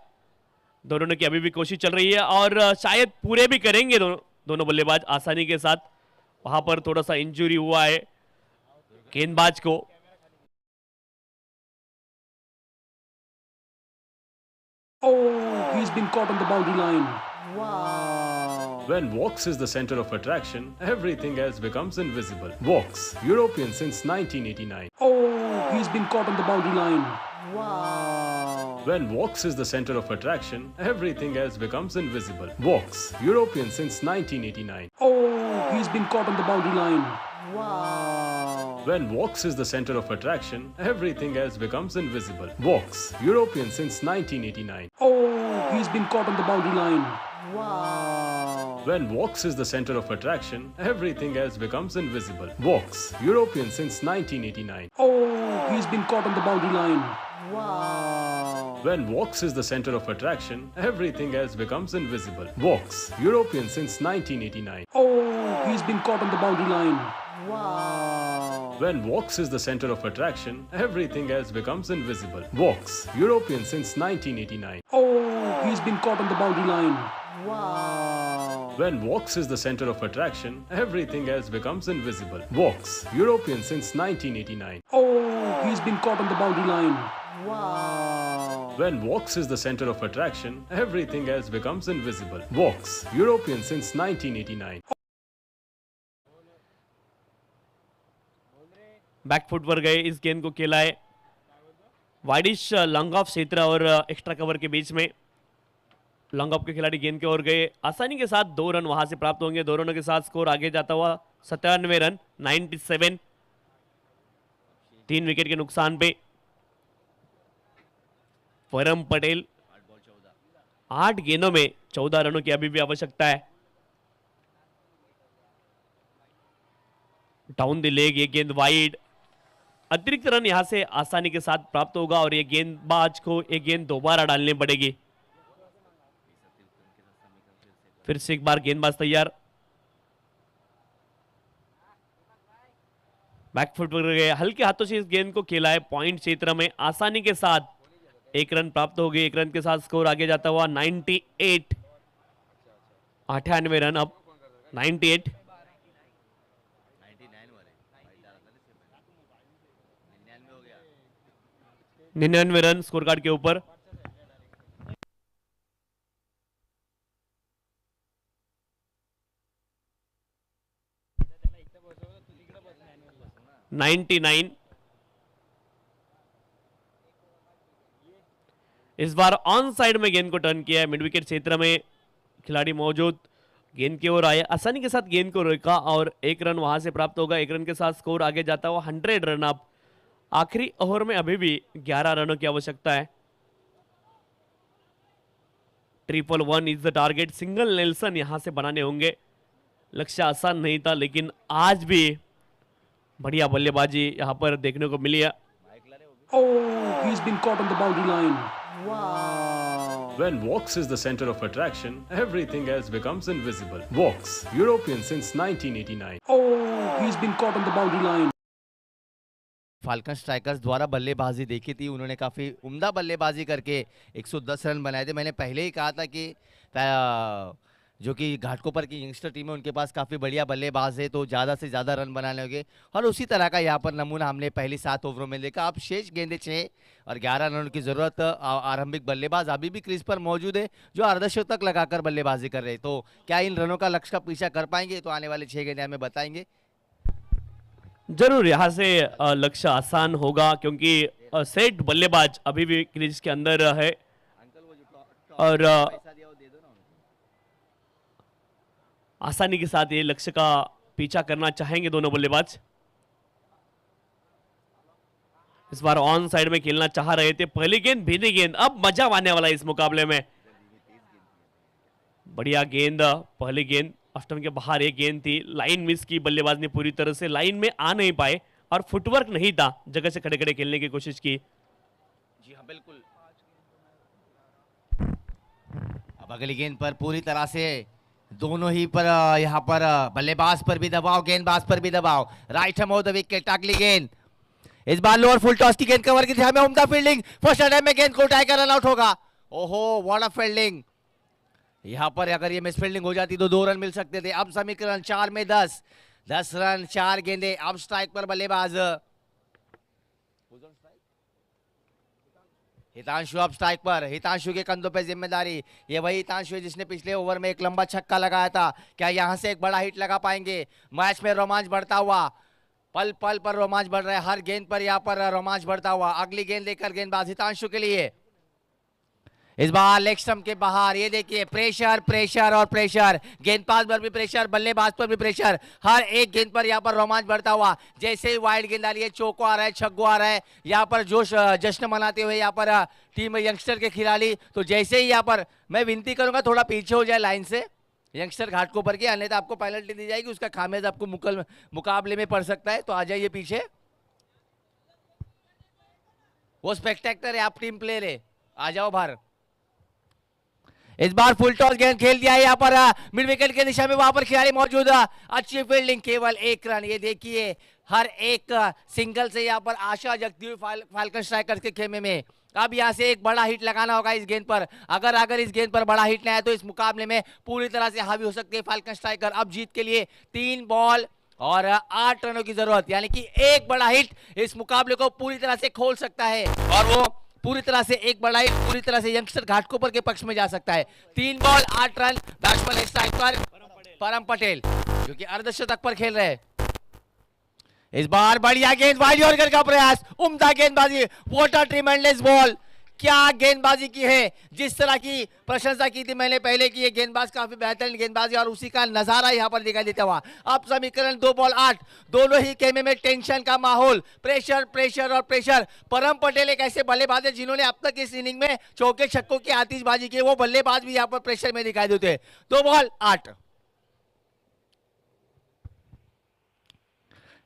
दोनों की अभी भी कोशिश चल रही है और शायद पूरे भी करेंगे दोनों बल्लेबाज आसानी के साथ। वहां पर थोड़ा सा इंजरी हुआ है गेंदबाज को। Oh, he's been caught on the boundary line. Wow. When Vox is the center of attraction, everything else becomes invisible. Vox, European since 1989. Oh, he's been caught on the boundary line. Wow. When Vox is the center of attraction, everything else becomes invisible. Vox, European since 1989. Oh, he's been caught on the boundary line. Wow. When Vox is the center of attraction, everything else becomes invisible. Vox, European since 1989. Oh, he's been caught on the boundary line. Wow. When Vox is the center of attraction, everything else becomes invisible. Vox, European since 1989. Oh, he's been caught on the boundary line. Wow. When Vox is the center of attraction, everything else becomes invisible. Vox, European since 1989. Oh, he's been caught on the boundary line. Wow. When Vox is the center of attraction, everything else becomes invisible. Vox, European since 1989. Oh, he's been caught on the boundary line. Wow. When Vox is the center of attraction, everything else becomes invisible. Vox, European since 1989. Oh, he's been caught on the boundary line. Wow. When Vox is the center of attraction, everything else becomes invisible. Vox, European since 1989. Back foot पर गए, इस गेंद को खेला है वाइडिश लॉन्ग ऑफ क्षेत्र और एक्स्ट्रा कवर के बीच में। लॉन्ग ऑफ के खिलाड़ी गेंद के ओर गए, आसानी के साथ 2 रन वहां से प्राप्त होंगे। 2 रनों के साथ स्कोर आगे जाता हुआ 97 रन 97। 3 विकेट के नुकसान पे वरम पटेल 8 गेंदों में 14 रनों की अभी भी आवश्यकता है। डाउन द लेग, ये गेंद वाइड, अतिरिक्त रन यहां से आसानी के साथ प्राप्त होगा और ये गेंदबाज को एक गेंद दोबारा डालनी पड़ेगी। फिर से एक बार गेंदबाज तैयार, बैकफुट पर गए, हल्के हाथों से इस गेंद को खेला है पॉइंट क्षेत्र में, आसानी के साथ 1 रन प्राप्त हो गए। 1 रन के साथ स्कोर आगे जाता हुआ 98 98 रन अब 98 99 रन स्कोर कार्ड के ऊपर। इस बार ऑन साइड में गेंद को टर्न किया है, मिड विकेट क्षेत्र में खिलाड़ी मौजूद, गेंद की ओर आए, आसानी के साथ गेंद को रोका और 1 रन वहां से प्राप्त होगा। 1 रन के साथ स्कोर आगे जाता हुआ 100 रन अब। आखिरी ओवर में अभी भी 11 रनों की आवश्यकता है। 111 is the target. Single Nelson यहां से बनाने होंगे। लक्ष्य आसान नहीं था लेकिन आज भी बढ़िया बल्लेबाजी यहां पर देखने को मिली है। Oh, he's been caught on the boundary line. Wow. When Vox is the center of attraction, everything else becomes invisible. Vox, European since 1989. Oh, he's been caught on the boundary line. Falcon strikers द्वारा बल्लेबाजी देखी थी, उन्होंने काफ़ी उम्दा बल्लेबाजी करके 110 रन बनाए थे। मैंने पहले ही कहा था कि जो कि घाटकोपर की यंगस्टर टीम है उनके पास काफ़ी बढ़िया बल्लेबाज है तो ज़्यादा से ज़्यादा रन बनाने होंगे और उसी तरह का यहाँ पर नमूना हमने पहली 7 ओवरों में देखा। अब शेष गेंदे 6 और 11 रनों की ज़रूरत। आरंभिक बल्लेबाज अभी भी क्रीज पर मौजूद है जो अर्धशतक लगाकर बल्लेबाजी कर रहे हैं, तो क्या इन रनों का लक्ष्य का पीछा कर पाएंगे? तो आने वाले 6 गेंदे हमें बताएंगे। जरूर यहाँ से लक्ष्य आसान होगा क्योंकि सेट बल्लेबाज अभी भी क्रीज के अंदर है और आसानी के साथ ये लक्ष्य का पीछा करना चाहेंगे दोनों बल्लेबाज। इस बार ऑन साइड में खेलना चाह रहे थे, पहली गेंद भीनी गेंद, अब मजा आने वाला है इस मुकाबले में। बढ़िया गेंद, पहली गेंद ऑफ के बाहर एक गेंद थी, लाइन मिस की, बल्लेबाज ने पूरी तरह से लाइन में आ नहीं पाए और फुटवर्क नहीं था, जगह से खड़े खड़े खेलने की कोशिश की। जी हाँ बिल्कुल। अब अगली गेंद पर पूरी तरह से दोनों ही पर यहाँ पर बल्लेबाज पर भी दबाव, गेंदबाज पर भी दबाव। Right hand of the wicket, अगली गेंद इस बार लोअर फुल टॉस की गेंद कवर की दिशा में उम्दा फील्डिंग, फर्स्ट अटैम्प में गेंद को उठाकर रन आउट होगा। ओहो व्हाट अ फील्डिंग, यहां पर अगर ये मिस फील्डिंग हो जाती तो 2 रन मिल सकते थे। अब समीकरण 4 में 10 रन 4 गेंदे। अब स्ट्राइक पर बल्लेबाज हितांशु, अब स्ट्राइक पर, हितांशु के कंधों पे जिम्मेदारी, ये वही हितांशु है जिसने पिछले ओवर में एक लंबा छक्का लगाया था। क्या यहां से एक बड़ा हिट लगा पाएंगे? मैच में रोमांच बढ़ता हुआ, पल पल पर रोमांच बढ़ रहा है, हर गेंद पर यहाँ पर रोमांच बढ़ता हुआ। अगली गेंद लेकर गेंदबाज हितांशु के लिए, इस बार लेग स्टंप के बाहर, ये देखिए प्रेशर प्रेशर और प्रेशर, गेंदबाज पर भी प्रेशर, बल्लेबाज पर भी प्रेशर, हर एक गेंद पर यहाँ पर रोमांच बढ़ता हुआ। जैसे ही वाइड गेंद आ रही है, चौको आ रहा है, छक्को आ रहा है, यहाँ पर जोश जश्न मनाते हुए यहाँ पर टीम यंगस्टर के खिलाड़ी। तो जैसे ही यहाँ पर मैं विनती करूंगा थोड़ा पीछे हो जाए लाइन से यंगस्टर घाटकोपर के, अन्यथा आपको पेनल्टी दी जाएगी, उसका खामियाजा आपको मुकाबले में पड़ सकता है। तो आ जाइए पीछे, वो स्पेक्टेक्टर है, आप टीम प्लेयर है, आ जाओ बाहर। इस बार फुल टॉस गेंद खेल दिया है यहाँ पर मिड विकेट के दिशा में, वहां पर खिलाड़ी मौजूद, अच्छी फील्डिंग, केवल 1 रन। ये देखिए हर एक सिंगल से यहाँ पर आशा जगती हुई फाल्कन स्ट्राइकर्स के खेमे में। अब यहाँ से एक बड़ा हिट लगाना होगा इस गेंद पर, अगर इस गेंद पर बड़ा हिट नहीं आया तो इस मुकाबले में पूरी तरह से हावी हो सकते हैं फाल्कन स्ट्राइकर। अब जीत के लिए 3 बॉल और 8 रनों की जरूरत, यानी कि एक बड़ा हिट इस मुकाबले को पूरी तरह से खोल सकता है, और वो पूरी तरह से एक बड़ा हिट पूरी तरह से यंगस्टर घाटकोपर के पक्ष में जा सकता है। 3 बॉल 8 रन, बैट्समैन स्ट्राइक पर परम पटेल जो कि अर्धशतक पर खेल रहे हैं। इस बार बढ़िया गेंद, वाइड यॉर्कर का प्रयास, उम्दा गेंदबाजी, व्हाट अ ट्रिमेंडस बॉल, क्या गेंदबाजी की है। जिस तरह की प्रशंसा की थी मैंने पहले की, ये गेंदबाज काफी बेहतरीन गेंदबाजी और उसी का नजारा यहां पर दिखाई देता हुआ। अब समीकरण 2 बॉल 8, दोनों ही खेमे में टेंशन का माहौल, प्रेशर प्रेशर और प्रेशर। परम पटेल एक ऐसे बल्लेबाज है जिन्होंने अब तक इस इनिंग में चौके छक्कों की आतिशबाजी की, वो बल्लेबाज भी यहां पर प्रेशर में दिखाई देते हैं। 2 बॉल 8।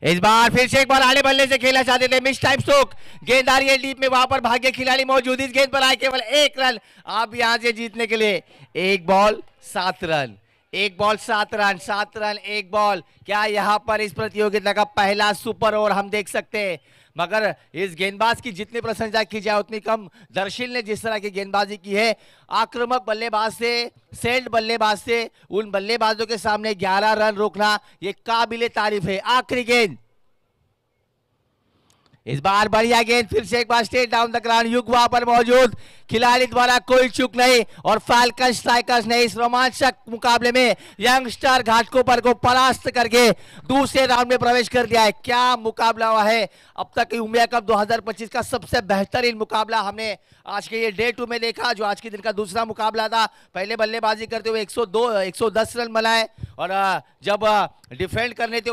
इस बार फिर से एक बार आड़े बल्ले से खेलना चाहते थे, मिस टाइम स्ट्रोक, गेंद आ रही है डीप में, वहां पर भाग्य खिलाड़ी मौजूद, इस गेंद पर आए केवल 1 रन। अब यहां से जीतने के लिए 1 ball 7 run, 1 ball 7 run, 7 run 1 ball. क्या यहां पर इस प्रतियोगिता का पहला सुपर ओवर हम देख सकते हैं? मगर इस गेंदबाज की जितनी प्रशंसा की जाए उतनी कम। दर्शिल ने जिस तरह की गेंदबाजी की है, आक्रामक बल्लेबाज से, सेल्ड बल्लेबाज से, उन बल्लेबाजों के सामने 11 रन रोकना ये काबिले तारीफ है। आखिरी गेंद, इस बार बढ़िया गेंद, फिर से एक बार स्ट्रेट डाउन द ग्राउंड, युग वहां पर मौजूद, खिलाड़ी द्वारा कोई चूक नहीं, और फाल्कन स्ट्राइकर्स ने इस रोमांचक मुकाबले में यंगस्टर घाटकोपर को परास्त करके दूसरे राउंड में प्रवेश कर दिया है। क्या मुकाबला हुआ है, अब तक उमिया कप 2025 का सबसे बेहतरीन मुकाबला हमने आज के ये डे 2 में देखा, जो आज के दिन का दूसरा मुकाबला था। पहले बल्लेबाजी करते हुए 110 रन बनाए, और जब डिफेंड करने थे